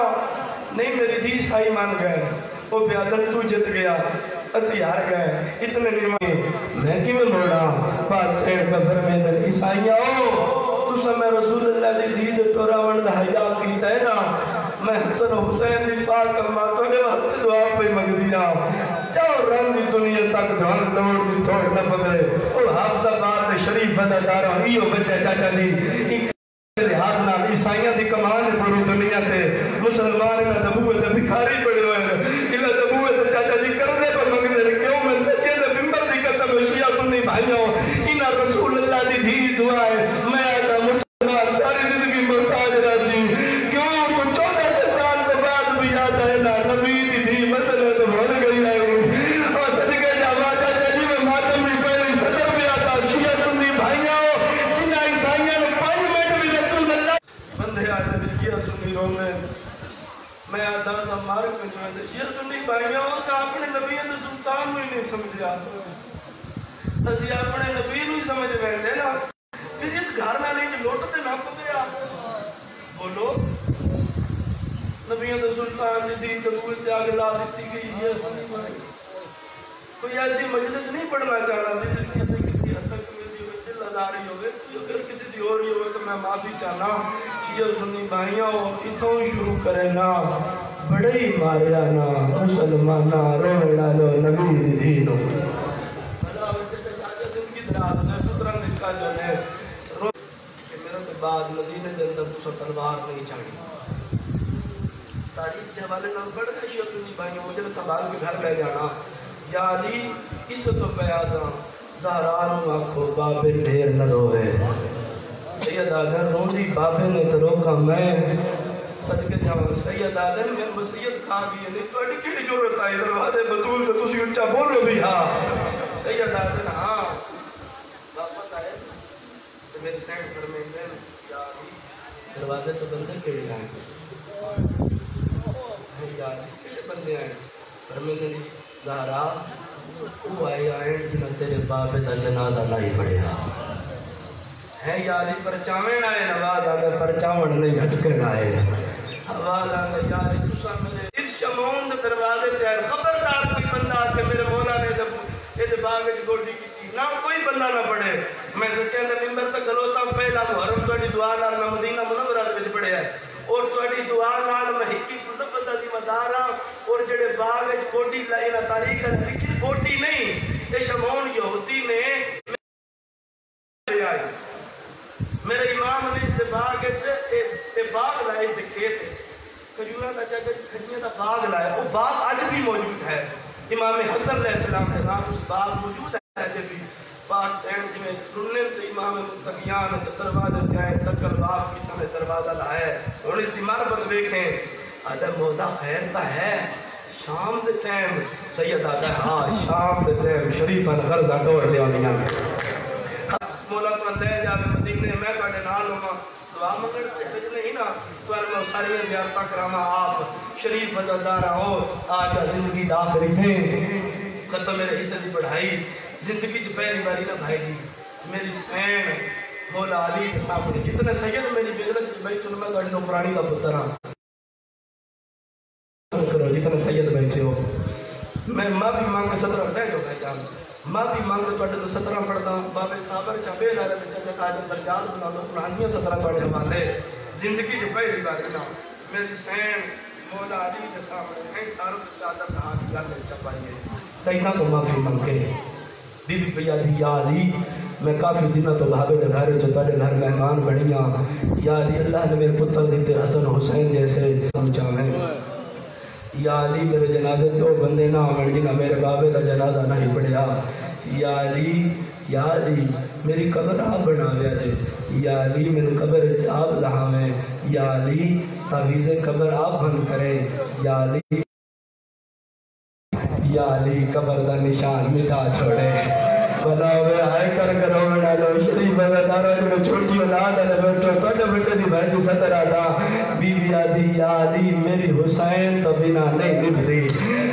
نہیں میری دھی سائی مان گئے وہ بیادن تو جت گیا اسی ہار گئے اتنے نیمائیں میں کی میں موڑا پاک سیڑ کا فرمیدن عیسائیاں ہو تو سمیں رسول اللہ دی دید ٹورا وند حیاء کیتا ہے نا میں حسن و حسین دی پاک اماں تو نے وقت دعا پہ مگ دیا چاو رن دی دنیا تک دھان لوڑ دی تھوڑ نہ پگے اور حافظہ بات شریف ادھارا ایو بچہ چاچا جی لحاظ نال عیسائیاں دی کمان پوری دنیا تے مسلمان نہ دبوے تے بھکاری پڑے ہوئے الا دبوے تے چاچا جی قرضے پر منگدے کیوں میں سچے تے ممبر دی قسم شیعہ سنی بھائیوں انہاں رسول اللہ دی دی دعا ہے میں آتا مسلمان ساری زندگی محتاج راضی کیوں تو 14 سال کے بعد بھی یاد ہے نا نبی دی دی مسئلے تو بھول گئی ہے اور صدقے جاوا چاچا جی میں ماتم بھی پہلی صدر بھی آتا شیعہ سنی بھائیوں جنہاں عیسائیاں نے 5 منٹ بھی رسول اللہ بندے آج شیعہ سنی رونے میں آتا سا مارک میں جو ہے شیعہ سنی بھائیوں سے اپنے نبی سلطان میں نہیں سمجھا اسی اپنے نبی نہیں سمجھ بیندے نا پھر اس گھر نہ لیں کہ لوٹتے نہ پکیا بولو نبیوں سلطان دی دین قبول تے آگے لا دیتی گئی شیعہ سنی بھائی کوئی ایسی مجلس نہیں پڑھنا چاہ رہا تھی کسی حد تک میری ہوئے دل اداری ہوئے اگر کسی دی اور ہی ہوئے تو میں معافی چاہنا شیعہ سنی بھائیوں اتھوں شروع کرے نا بڑے ہی ماریا نا مسلمانہ رونے ڈالو نبی دی دینو بھلا وجہ سے جاجہ دن کی درات میں پتران نکا جو نے کہ میرے کے بعد مدینہ دے اندر تو تلوار نہیں چاہیے تاریخ کے حوالے نہ بڑھ گئے شیعہ سنی بھائیوں مجھے سنبھال کے گھر لے جانا یا علی اس تو پیادا زہرانو آنکھو بابے ڈھیر نہ روے سید آدھر روندی بابے نے تو روکا میں صدقے جاؤں سید آدھر میں مسیحت کھا گئی نہیں تو اڈی کیڑی ضرورت آئی دروازے بطول تو تسی اچھا بولو بھی ہاں سید آدھر ہاں واپس آئے تو میری سینڈ پر میں یا علی دروازے تو بندے کیڑی آئیں یا علی کیڑے بندے آئیں پر میں نے زہرا وہ آئے آئیں جنہوں تیرے بابے دا جنازہ نہیں پڑیا ہے یا علی پرچاویں آئے نواز آگے پرچاویں نہیں ہٹکن آئے آواز آگے یا علی تسا ملے اس شمون دروازے تے آئے خبردار کوئی بندہ کہ میرے مولا نے یہ باغ گوڈی کی تھی نہ کوئی بندہ نہ پڑے میں سچے اندر ممبر تک گلوتا ہوں پہلا محرم توڑی دعا نال میں مدینہ منورہ دے وچ پڑھیا ہے اور توڑی دعا نال میں ہکی لفظ دی مدارا اور جڑے باغ وچ گوڈی لائی نہ تاریخ لکھی گوڈی نہیں یہ شمون یہودی نے لے آئی میرے امام نے اس باغ وچ باغ لائے اس کھیت کھجورا کا جگہ کھجیاں دا باغ لایا، وہ باغ آج بھی موجود ہے۔ امام حسن علیہ السلام ہے نام اس باغ موجود ہے جب بھی باغ سین جی میں سننے سے امام متقیان دروازے جائے تکل باغ کی تمہیں دروازہ لائے اور اس کی معرفت دیکھیں آدھے مودا خیر تا ہے شام دے ٹائم سید آدھا ہے ہاں شام دے ٹائم شریفان غرزہ ڈوڑ لیا دیا مولا تو لے جاوے مدینے میں کڑے نال ہوں دعا مگر بجنے ہی نا تو میں ساری زیارتہ کراما آپ شریف وزدارہ ہو آجا زندگی داخلی تھے ختم میرے حصہ دی پڑھائی زندگی چھ پہلی باری نہ بھائی جی میری سین مولا علی کے سامنے جتنے سید میری بزنس کی بیٹھ میں تو انہوں پرانی کا پتر ہاں کرو جتنے سید بیٹھے ہو میں ماں بھی مانگ کے 17 پہ جو بھائی جان ماں بھی مانگ کے پڑھتے تو 17 پڑھتا ہوں بابے صابر چاپے لارے تو چکے ساجد درجات بنا دو قرآنیوں 17 پڑھے حوالے زندگی جو پہلی باری نہ میری سین مولا علی کے سامنے کئی ساروں کی چادر کہا کہ گھر چپائیے سیدہ تو معافی مانگے بی بی پیا دی یا علی میں کافی دنوں تو بھابے دے گھر جو تاڑے گھر مہمان بڑھیاں یا علی اللہ نے میرے پتر دیتے حسن حسین جیسے ہم چاہیں یا علی میرے جنازے تو بندے نہ آمن جنہ میرے بابے کا جنازہ نہیں پڑھیا یا علی میری قبر آپ بنا لیا جے یا علی میری قبر آپ لہاویں یا علی تعویذ قبر آپ بند کریں یا علی قبر دا نشان مٹا چھوڑے بناوے آئے کر کرو بنا لو شریف وزدارہ جو چھوٹی اولاد ہے بیٹھو توڑے بیٹے دی بھائی جی 17 دا بی بی آدھی یا علی میری حسین تو بنا نہیں نبھری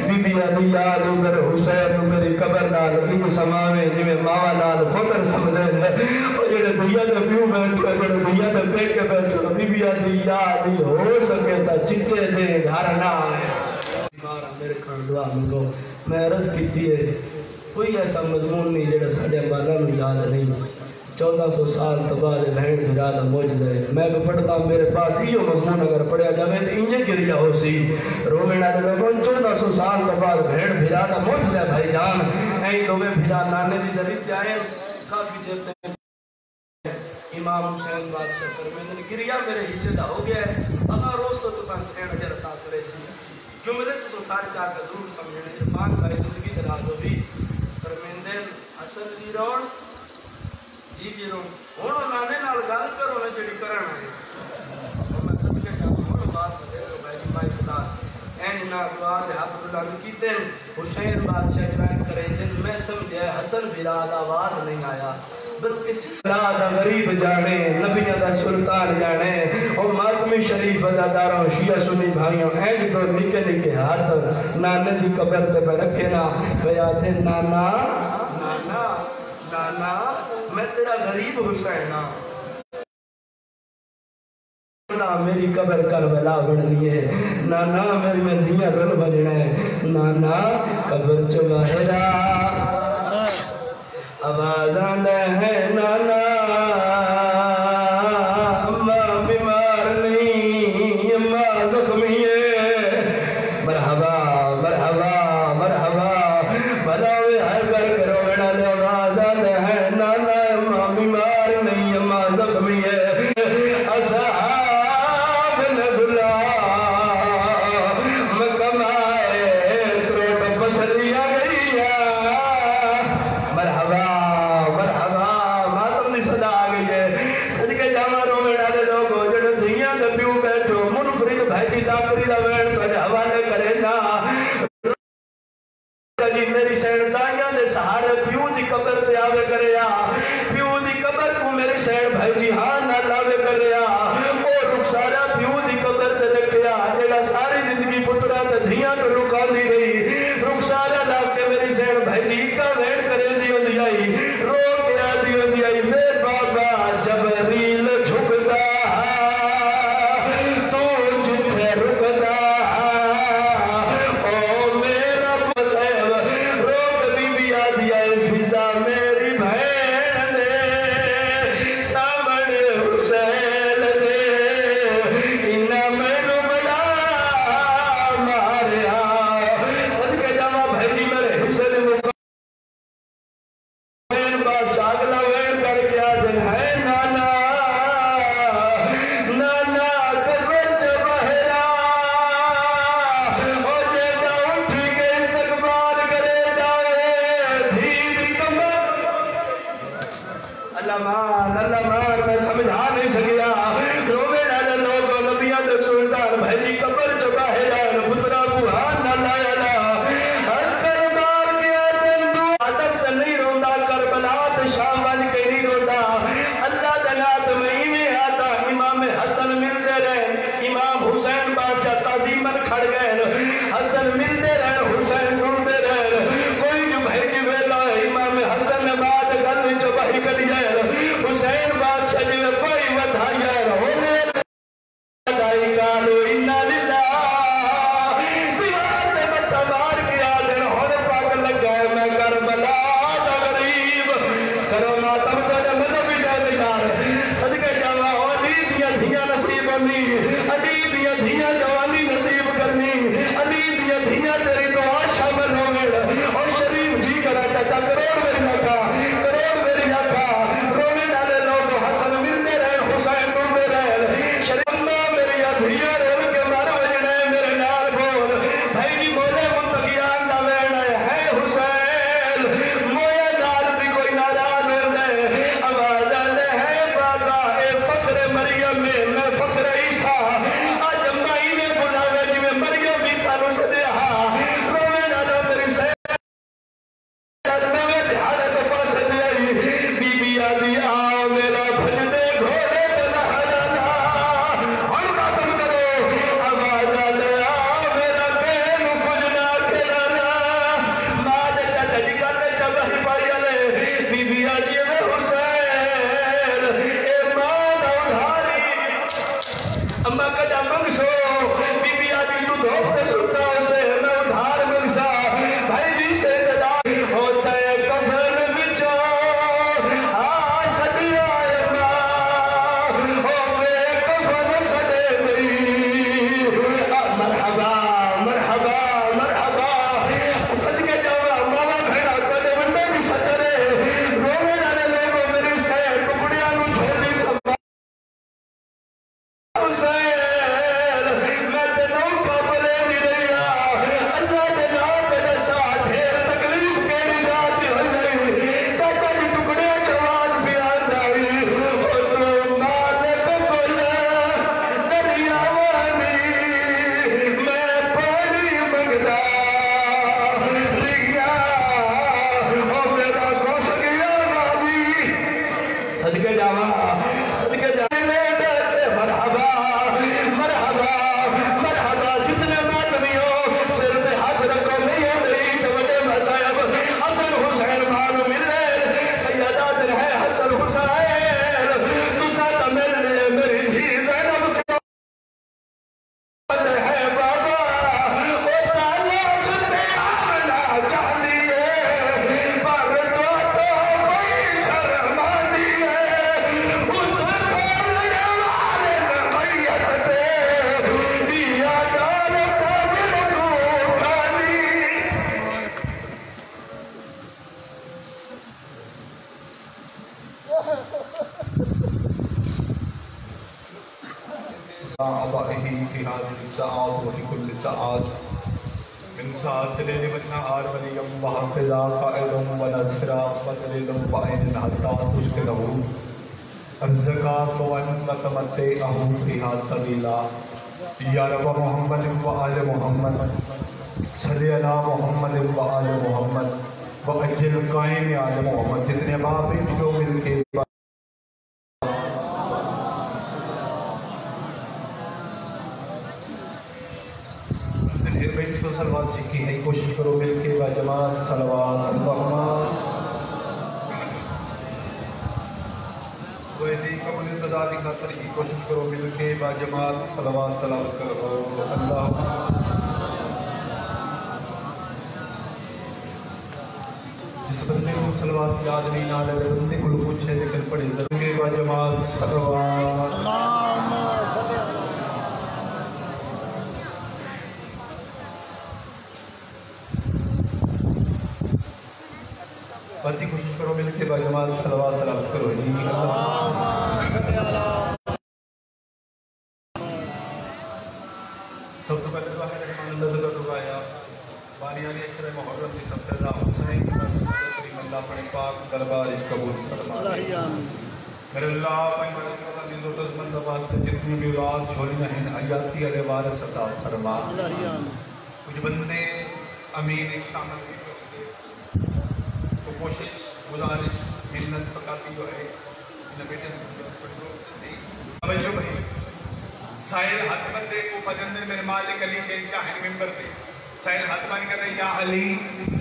بی بی آدھی یا علی میرے حسین میری قبر نال ان سماوے جی میں ماں نال فکر سمجھے اور جڑے دنیا دے پیو بیٹھو جڑے دنیا دے پیک کے بیٹھو بی بی آدھی یا علی ہو سکے تا چٹے دے گھر نہ آئے میرے کھان دعا منگو میں عرض کی ہے کوئی ایسا مضمون نہیں جڑا ساڑھے بالا میں یاد نہیں 1400 سال تباہ بہن بھرا دا موجزہ ہے میں بھی پڑھتا ہوں میرے پاس یہ مضمون اگر پڑھیا جاوے تو انجے گریا ہو سی رومینا دے لوگوں 1400 سال تباہ بہن بھرا دا موجزہ ہے بھائی جان این دو میں بھرا نانے دی ضرورت آئے کافی دیر تک امام حسین بادشاہ فرمیدن گریا میرے حصے دا ہو گیا ہے اگر روز تو تن سین اجر تا کرے سی جملے تو سارے چار کا ضرور سمجھنے جرمان بھائی زندگی دراز ہو بھی فرمیدن اصل دی رون جی رون ہونو نانے نال گال کرو نا جڑی کرنا ہے میں سب کے جاؤں ہونو بات کرے سو بھائی مائی خدا این نا دعا دے حق اللہ نے کیتے حسین بادشاہ روایت کرے دن میں سمجھے حسن بلاد آواز نہیں آیا بلکہ سلسلہ دا غریب جانے نبیہ دا سلطان جانے اور ماتمی شریف ازاداروں شیعہ سنی بھائیوں این تو نکے نکے ہاتھ نانے دی قبر تے پہ رکھے نا بیاتے نانا نانا نانا میں تیرا غریب حسین میری قبر کربلا بڑھنی ہے نانا میری میں دیا رن بننے نانا قبر چگاہرہ آواز آندہ ہے نانا اماں بیمار نہیں اماں زخمی ہے مرحبا مرحبا مرحبا بلاوے ہر کر کرو بڑا لے آواز آندہ ہے نانا اماں بیمار نہیں اماں زخمی ہے اصحاب نگلا مکمائے تروٹ پسلیا گئی ہے مرحبا مرحبا ماتم دی صدا آگئی ہے صدقے جامعوں میں ڈالے لوگوں جڑے دنیا دے پیو بیٹھو منفرد بھائی جی ساکری دا بیٹھ تو حوالے کرے نا جی میری سین دائیاں دے سہارے پیو دی قبر تے آوے کرے یا پیو دی قبر کو میری سین بھائی جی ہاں نہ لاوے کرے یا اور رخسارا پیو دی قبر تے رکھیا جڑا ساری زندگی پترا تے دھیاں تو رکان دی رہی رخسارا لا کے میری سین بھائی جی کا ویٹ کرے دیو دی آئی رو کے آ دیو دی آئی میرے بابا جبریل جھکتا تو جتھے رکتا او میرا پسیب روک بی بی آ دی آئی فضا میری بہن دے سامنے حسین دے انہا میں نو بلا ماریا أعضائه في هذه الساعات وفي كل ساعات من ساعة الليل والنهار وليا وحافظا قائدا وناصرا ودليلا وعينا حتى تسكنه الزكاة وأن تمتعه فيها طويلا یا رب محمد و آل محمد صلی علی محمد و آل محمد و اجل قائم آل محمد جتنے باپ ہیں جو مل کے پھر بیٹھ تو صلوات سیکھی ہے کوشش کرو مل کے با جماعت صلوات اللہم ویدی قبول انتظار کی خاطر کی کوشش کرو مل کے با جماعت صلوات تلاوت کرو اللہ جس بندے کو صلوات یاد نہیں نہ لگے بندے کو پوچھے لیکن پڑھے کے با جماعت صلوات اللہم صلی اللہ باتی کوشش کرو مل کے با جماعت صلوات تلاوت کرو سب تو پہلے دعا ہے رحمان اللہ کا دعایا بانی علی اشرح محرم کی سب رضا حسین کریم اللہ اپنے پاک دربار اس قبول فرما میرے اللہ پیمان اللہ کی زورت مند آباد سے جتنی بھی اولاد چھوڑی نہیں حیاتی علیہ وارث عطا فرما کچھ بندے امین شامل بھی ہوتے تو کوشش گزارش محنت پکاتی جو ہے انہیں بیٹے توجہ بھائی سائل حد بندے کو فجندر میرے مالک علی شہنشاہ ممبر پہ سائل حد بن کر یا علی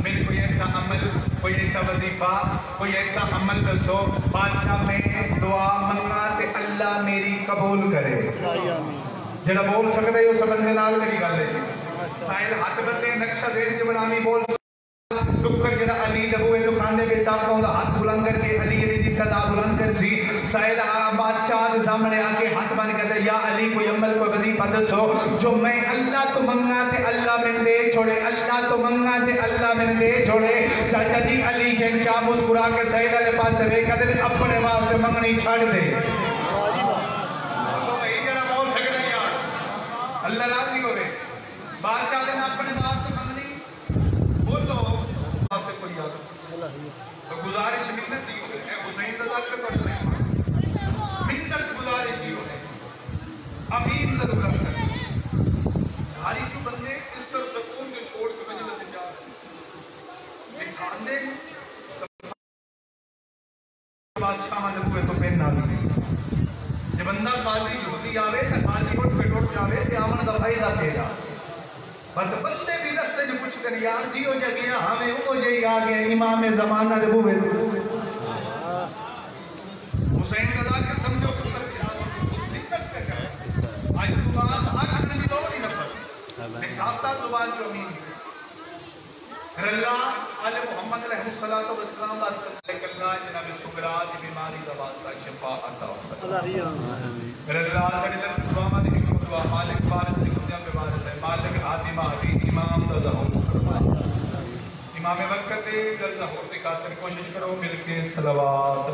میرے کوئی ایسا عمل کوئی ایسا وظیفہ کوئی ایسا عمل بسو بادشاہ میں دعا منگا تے اللہ میری قبول کرے جڑا بول سکتے ہو سب بندے نال میری گل ہے سائل حد بندے نقشہ دین کے بنامی بول دکھر جڑا علی دبوئے دکھانے پہ صاحب کہوں ہاتھ بلند کر کے علی دی صدا بلند کر سی سائل بادشاہ دے سامنے آکے ہاتھ بن کر یا علی کوئی عمل کوئی وظیفہ دسو جو میں اللہ تو منگا تے اللہ میں دے چھوڑے اللہ تو منگا تے اللہ میں دے چھوڑے چاچا جی علی شہنشاہ مسکرا کے سائل علیہ پاس سے کہتے ہیں اپنے واسطے منگنی چھاڑ دے تو بھئی جڑا بول سکتے ہیں یار اللہ راضی ہو گئے بادشاہ دے اپنے واسطے منگنی بولو سے کوئی آتا تو گزارش منت ہی ہوئے اے حسین رضا کے پڑھ رہے ہیں منت گزارش ہی ہوئے امین ضرورت ہے دھاری جو بندے اس طرح سکون جو چھوڑ کے مجلس سے جا رہے ہیں ایک کھاندے بادشاہ ماں جب ہوئے تو پہن نہ بھی جب بندہ خالی جھوٹی آوے تو خالی وٹ پہ ٹوٹ جاوے کہ آمن دفعی دا پھیلا بس بندے بھی رستے جو کچھ کر یار جی ہو جائے گیا ہمیں ہو جائے آگے امام زمانہ دے ہوئے حسین رضا کے سمجھو پتر کی آدم دقت سے کرے آج زبان ہر نبی دو نہیں نفر نصابتا زبان جو امین اللہ آل محمد علیہ السلام لیکن اللہ جناب سکرات بیماری دبات کا شفا عطا اللہ سڑی در دعا ماں دی دعا مالک بارس دی کتیاں پہ بارس ہے مالک حاتم آدھی امام دا ظہور امام وقت دے در ظہور دی خاطر کوشش کرو مل کے صلوات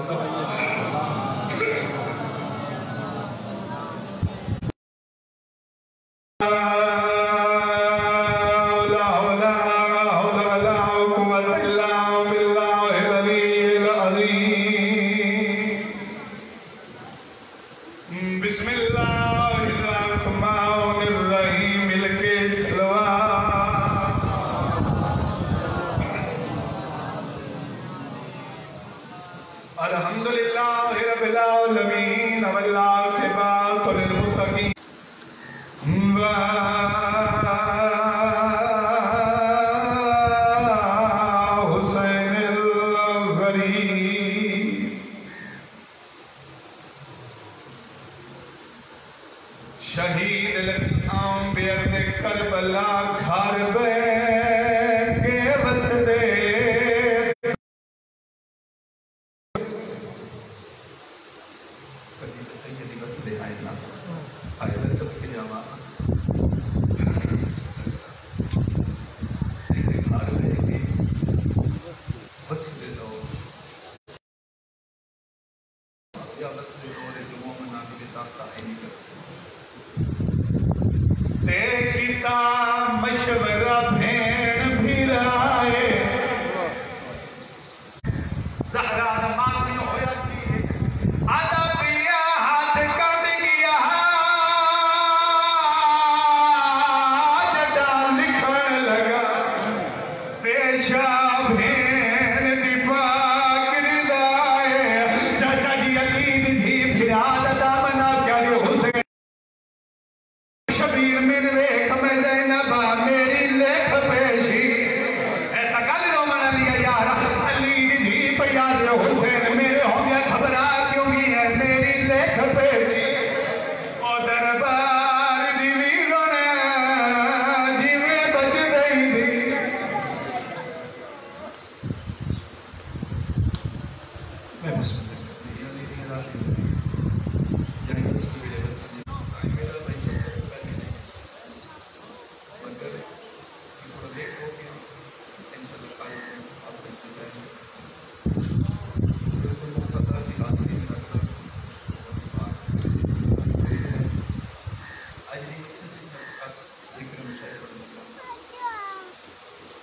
شہید لچھام بیرد کربلا گھر کے وسدے سیدی وسدے آئے نا آئے وسد کے جامعہ گھر کے وسدے دو یا وسدے دو جو مومن آدھی کے ساتھ آئے نہیں کرتے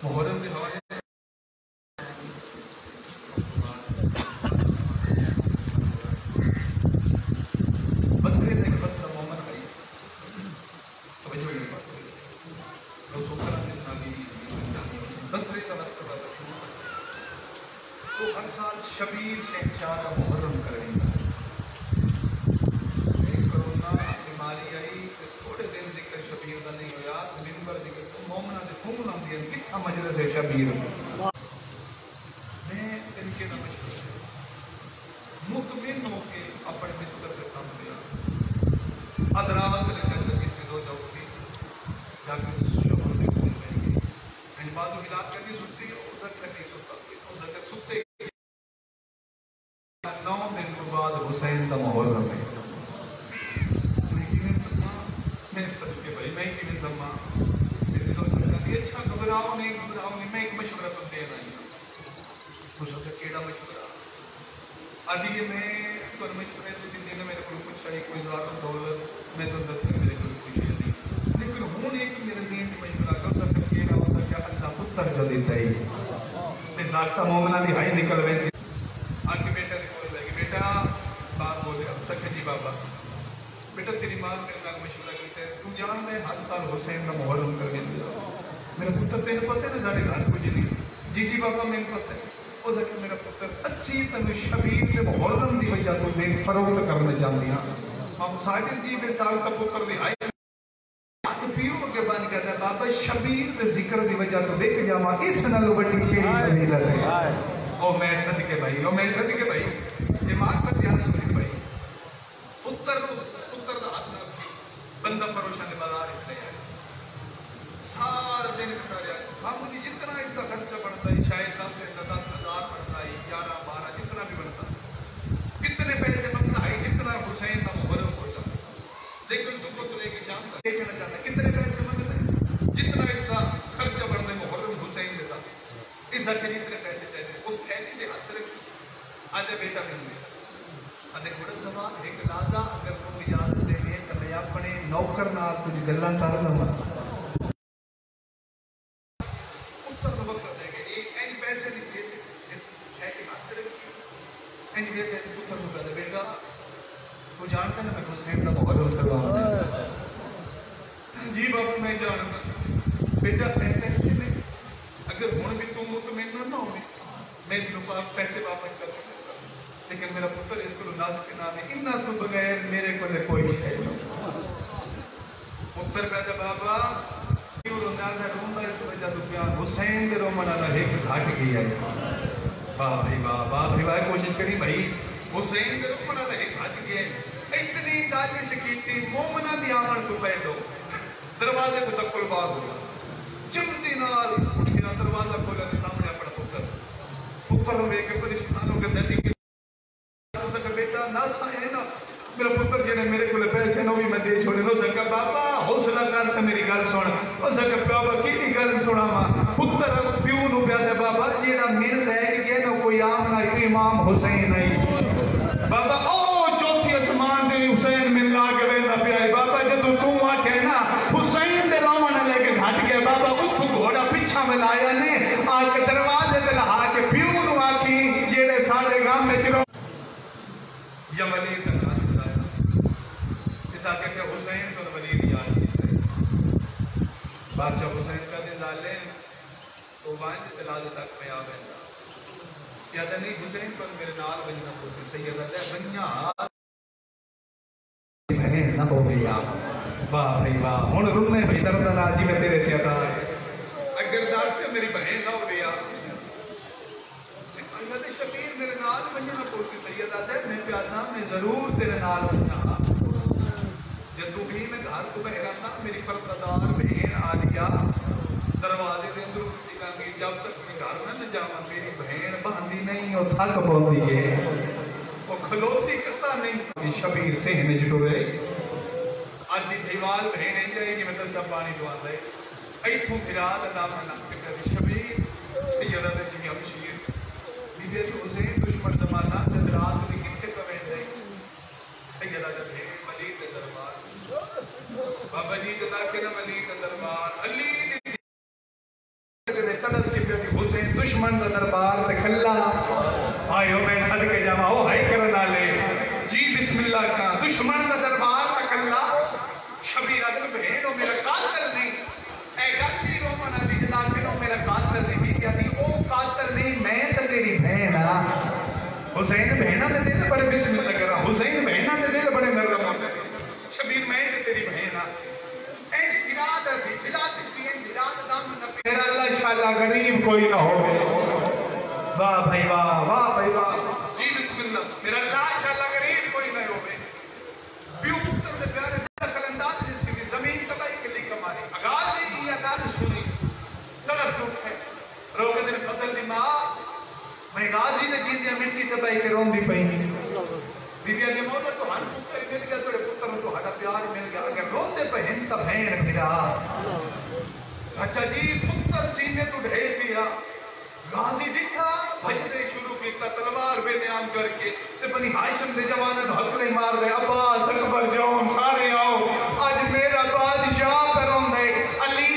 محرم کے حوالے بس یہ نہیں بس محمد بھائی توجہ میرے پاس تو سوکھا بس کا وقت تو ہر سال شبیر شہنشاہ کا محرم کریں گے. کرونا بیماری آئی تھوڑے دن ذکر شبیر کا نہیں ہوا ممبر ذکر مومنہ سے فون آتی ہے کتنا مجلس ہے شبیر میں ان کے نہ مشورے مطمئن ہو کے اپنے بستر کے سامنے ادرات میں جنگ کی دو جاؤ گی جا کے شبر میں کھول رہیں گے ان باتوں کی رات کرنی سکتی ہے عزت کرنی سکتے 9 دن کے بعد حسین کا محرم ہے. میں سب کے بھائی میں کی میں سما اچھا گھبراؤ نہیں میں ایک مشورہ تو دینا ہی تو سوچا کیڑا مشورہ ابھی میں تو مشورے سے زندگی میں میرے کو کچھ ہے کوئی زیادہ دولت میں تو دس میرے کو کچھ نہیں لیکن ہوں ایک میرے ذہن کی مشورہ کر سکتے کیڑا ہو سکتا اللہ پتر جو دیتا ہی اس ذاکتہ مومنہ بھی ہائی نکل ویسی آن کے بیٹا نے بول رہے کہ بیٹا باپ بولے اب تک جی بابا بیٹا تیری ماں میرے نال مشورہ کرتے ہیں تو جان میں ہر سال حسین کا محرم کرنے دیا میرا پتر تیرے پتہ ہے نا ساڑھے گھر کو جی جی بابا میرے پتہ ہے ہو سکے میرا پتر 80 تن شبیر کے محرم دی وجہ تو میں فروخت کرنا چاہتی ہوں ہم ساجد جی بے سال کا پتر بھی آئی پیروں کے بان کہتا ہے بابا شبیر کے ذکر دی وجہ تو دیکھ جاما اس نالو بڑی کیڑی فضیلت ہے او میں صدقے بھائی دماغ پر دھیان سنی بھائی پتر دا ہاتھ نہ بندہ فروشان نے بازار اتنے آئے سارا دن کٹا رہا ہے ہم مجھے جتنا اس کا خرچہ بڑھتا ہے شاید 10,000 بڑھتا ہے 11-12 جتنا بھی بڑھتا کتنے پیسے بنتا ہے جتنا حسین کا محرم ہوتا لیکن صبح تو لے کے شام تک دیکھنا چاہتا ہے کتنے پیسے بنتے ہیں جتنا اس کا خرچہ بڑھنے محرم حسین دیتا اس حق جتنے پیسے چاہتے ہیں اس تھیلی سے ہاتھ رکھی آج بیٹا مل گیا ادھر بڑا زمان ایک لازا اگر تم اجازت دے لیں تو میں اپنے نوکر نال کچھ گلاں کر لوں اتر تو وقت دے گے ایک پیسے نہیں دیتے اس تھیلی ہاتھ رکھی اینج بھی اتر تو کہتے بیٹا تو جانتا نا میں حسین کا محرم کرواؤں جی بابا میں جانتا بیٹا پیسے میں اگر ہون بھی تم مطمئن نہ ہوئے میں اس کو پیسے واپس کر دوں لیکن میرا پتر اس کو ناز کے نام ہے انہا تو بغیر میرے کو لے کوئی شاید پتر کہتا بابا کیوں روندا اس وجہ تو پیان حسین کے رومنہ نہ ایک گھاٹ گیا ہے واہ بھائی کوشش کری بھائی حسین کے رومنہ نہ ایک گھاٹ گیا ہے اتنی گالی سکیتی مومنہ دی آمن کو پہلو دروازے کو تک کل بار ہوگا جلدی نال اٹھیا دروازہ کھولا سامنے اپنا پتر ہوئے کہ پریشانوں کے سیٹنگ ہو سکا بیٹا نہ سائے نا میرا پتر جنہیں میرے کو لے پیسے نو بھی میں دے چھوڑے ہو سکا بابا حوصلہ کرتا میری گل سونا ہو سکا بابا کی گل سونا ماں پتر پیو نو پیادا بابا جیڑا میرے لے گیا نا کوئی عام نہ امام حسین نہیں بابا او چوتھی اسمان دے حسین من لا کے ویندا پیا ہے بابا جدو تو آکھے نا حسین دے رومن لے کے گھٹ گیا بابا اتھ گھوڑا پیچھا میں لایا نے آ کے دروازے تے لہا کے پیو نو آکھی جیڑے ساڈے گام میں چلو یا ولید کا ناس لایا اس آکے کہ حسین تو ولید یاد کیتے بادشاہ حسین کا دن ڈالے تو وائن تلازے تک میں آ گیا سیادہ نہیں حسین پر میرے نال بننا پوچھے سیدہ دے بنیا بہن نہ ہو گیا واہ بھائی واہ ہون رنے بھائی درد نال جی میں تیرے تیادہ اگر دارتے میری بہن نہ ہو گیا سیدہ شبیر میرے نال بننا پوچھے سیدہ دے میں پیادہ میں ضرور تیرے نال بننا جدو بھی میں گھر کو بہرا تھا میری پردار بہن آلیا دروازے دے اندر اٹھتی گانگی جب تک میں گھر میں نہ جاؤں میری بہن باندھی نہیں اور تھک پاؤں ہے وہ کھلوتی کرتا نہیں شبیر سے ہمیں جٹو رہے آج بھی دیوال بہن ہے جائے گی میں تو سب پانی دو آتا ہے ایتھوں پھراد اللہ نام کے کہتے شبیر سیدہ دے جی ہم شیر بی بی حسین دشمن زمانہ جدرات میں کتے کا بیٹھ رہے سیدہ دے ولید دربار بابا جی جدا کے نا ولید دربار علی طلب دشمن دا دربار تے کلا آئیو میں صدقے جاما ہو ہائی کرنا لے جی بسم اللہ کا دشمن دا دربار تے کلا شبیر ادن بہنو میرا قاتل نہیں اے گلی رومن علی جلاکنو میرا قاتل نہیں کیا دی او قاتل نہیں میں تے تیری بہنا حسین بہنا دے دل بڑے بسم اللہ کر رہا حسین بہنا دے دل بڑے نرم ہوتے شبیر میں تے تیری بہنا اے گراد بھی بلاد بھی گراد دام میرا اللہ انشاءاللہ غریب کوئی نہ ہو واہ بھائی واہ بھائی واہ جی بسم اللہ میرا اللہ انشاءاللہ غریب کوئی نہ ہو پیو پتر دے پیارے زیادہ کلنداد جس کی زمین تباہی کے لیے کماری اگال نہیں یہ اگال سنی طرف لوٹ ہے روک دن فضل دی ماں میں غازی دے جیندیا مٹی تباہی کے رون دی پہنی بی بی آدھی مولا تو ہن پتر مل گیا توڑے پتر تو ہڑا پیار مل گیا اگر رون دے پہن تا بہن پھرا اچھا جی پتر سینے تو ڈھے پیا غازی دکھا بھجنے شروع کیتا تلوار بے نیام کر کے تے بنی ہاشم دے جوانن حقلے مار دے عباس اکبر جون سارے آؤ آج میرا بادشاہ پر ہوں دے علی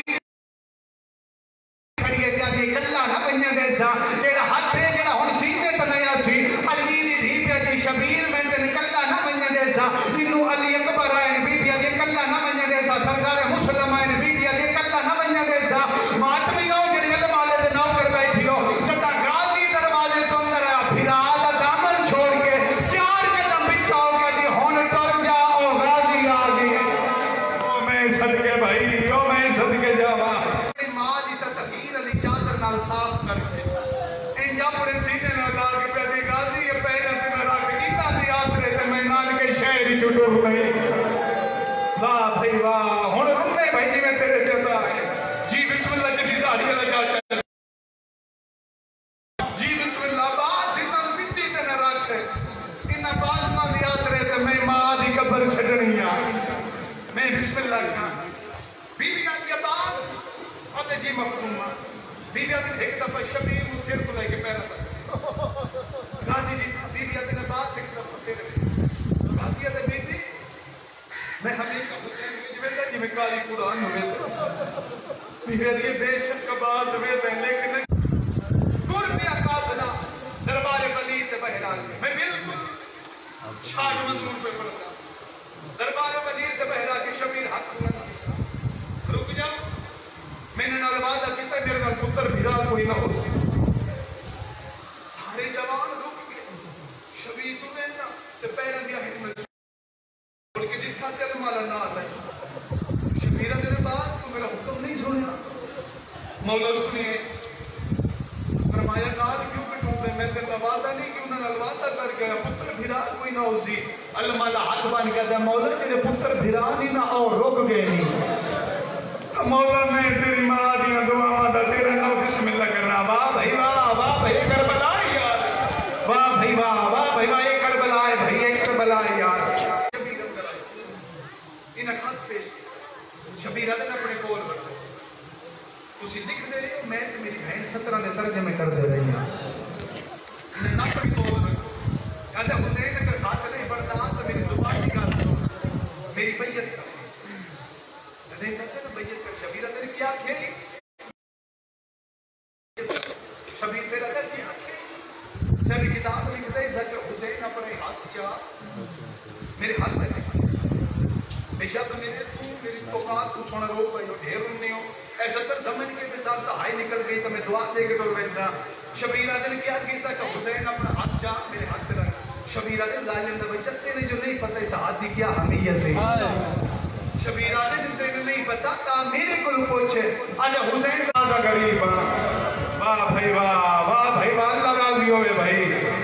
کھڑیے جانے کلا نہ بنیا دے سا جیڑا ہاتھ دے جیڑا ہن سینے تے نیا سی علی دی دھی پہ دی شبیر میں تے کلا نہ بنیا دے سا انو علی اکبر آئے بی بی دے کلا نہ بنیا دے سا سرکار مسلم آئے بی بی دے کلا نہ بنیا دے سا ماتمی ہو جڑی علم والے دے نوکر بیٹھی ہو چھٹا غازی دروازے تو اندر آیا پھرا دا دامن چھوڑ کے چار کے دم بچھاؤ کے دی ہون ٹر جا او غازی آگے او میں صدقے بھائی او میں صدقے جاوا ماں دی تطہیر علی چادر نال صاف کر کے ان جا پورے سینے نال لا کے پیدی غازی یہ پہنے تے میں راکھ ایتا دی آسرے تے میں نال کے شہری چھٹو گئی واہ بھائی واہ ہن رمنے بھائی جی میں تیرے دیتا ہے جی بسم اللہ جی داڑھی لگا چل جی بسم اللہ باز انہاں مٹی تے نہ رکھ انہاں باز ماں دی آسرے تے میں ماں دی قبر چھڈنی آ میں بسم اللہ کہاں بی بی آدھی عباس اور جی مفہوم بی بی آدھی ایک دفعہ شبیر کو سر کو لے کے پیرا تھا غازی جی بی بی آدھی عباس ایک دفعہ تیرے غازی آدھی بی بی میں ہمیشہ حسین کی جویدہ جی میں کالی قرآن ہوئے بی بی آدھی بے شک عباس ہوئے تھے لیکن دور پیا قافلہ دربار ولی تے بہران میں بالکل شاہ مندور پہ پڑھتا دربار ولی تے بہران کی شبیر حق بلند رک جاؤ میں نے نال وعدہ کیتا میرے نال پتر بھیرا کوئی نہ ہو سارے جوان رک گئے شبیر تو میں تے پیرن دیا ہی میں بول کے جتنا تل مالا نہ آتا ہے شبیرہ دے بعد تو میرا حکم نہیں سنیا مولا سنیے فرمایا کاج کیوں پٹوں دے میں تیرا وعدہ نہیں کہ انہوں نے وعدہ کر گیا پتر بھیرا کوئی نہ ہو سی المالا ہاتھ بان کہتا ہے مولا تیرے پتر بھیرا نہیں نہ اور رک گئے نہیں مولا میں تیری ماں دیا دعا دا تیرا نو بسم اللہ کرنا واہ بھائی کربلا یار واہ بھائی واہ یہ کربلا ہے بھائی یہ کربلا ہے یار شبیر اندر آئے انہیں خط پیش شبیر آدھے اپنے کول بڑھتے اسی لکھ دے رہے ہو میں تو میری بہن 17 دے ترجمے کر دے رہی ہیں انہیں نہ اپنے کول بڑھتے کہتے حسین اگر خط نہیں پڑھتا تو میری زبان نکال دو میری بیعت کر نہیں سکتے تو بیعت کر شبیر آدھے نے کیا کھیلی شبیر پہ رکھا کیا کھیلی سبھی کتاب لکھ دے کہ حسین اپنے ہاتھ چاہ میرے ہاتھ میں نہیں بے شک میری توقعات کو سونا روک گئی ہو ڈھیر نہیں ہو ایسا تر زمن کے مثال دہائی نکل گئی تو میں دعا دے کے تو ویسا شبیر آدھے نے کیا کیسا کہ حسین اپنا ہاتھ چاہ میرے ہاتھ پہ رکھ شبیر آدھے لائے لیندہ بچت تیرے جو نہیں پتہ اس ہاتھ دی کیا حمیت ہے شبیر آدھے جن تیرے نہیں پتہ تا میرے کو پوچھے آدھے حسین راضا غریب واہ بھائی واہ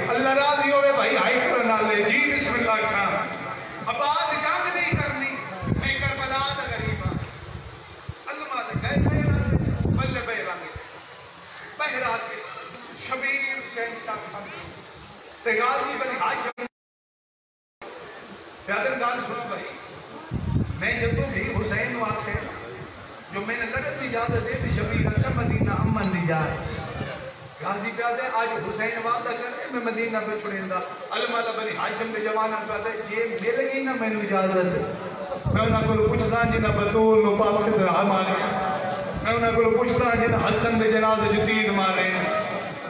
اللہ راضی ہوئے بھائی آئی کرنا لے جی بسم اللہ کھا اب آج جنگ نہیں کرنی میں کربلا دا غریب اللہ مالک گئے بلے بہرا کے شبیر شہنشاہ خان تے غازی بنی ہاشم پیادر گال سنو بھائی میں جب تو بھی حسین واقع جو میں نے لڑت بھی جاتا دے بھی شبیر اللہ مدینہ امن دی جائے غازی پیادے آج حسین وعدہ کرے میں مدینہ پہ چھوڑیں دا علماء بنی ہاشم دے جوانہ پیادے جے مل گئی نا میں نے اجازت میں انہاں کو پوچھتا جنہ بطول نو پاس کے دے ہمارے میں انہاں کو پوچھتا جنہ حسن دے جنازے جتید مارے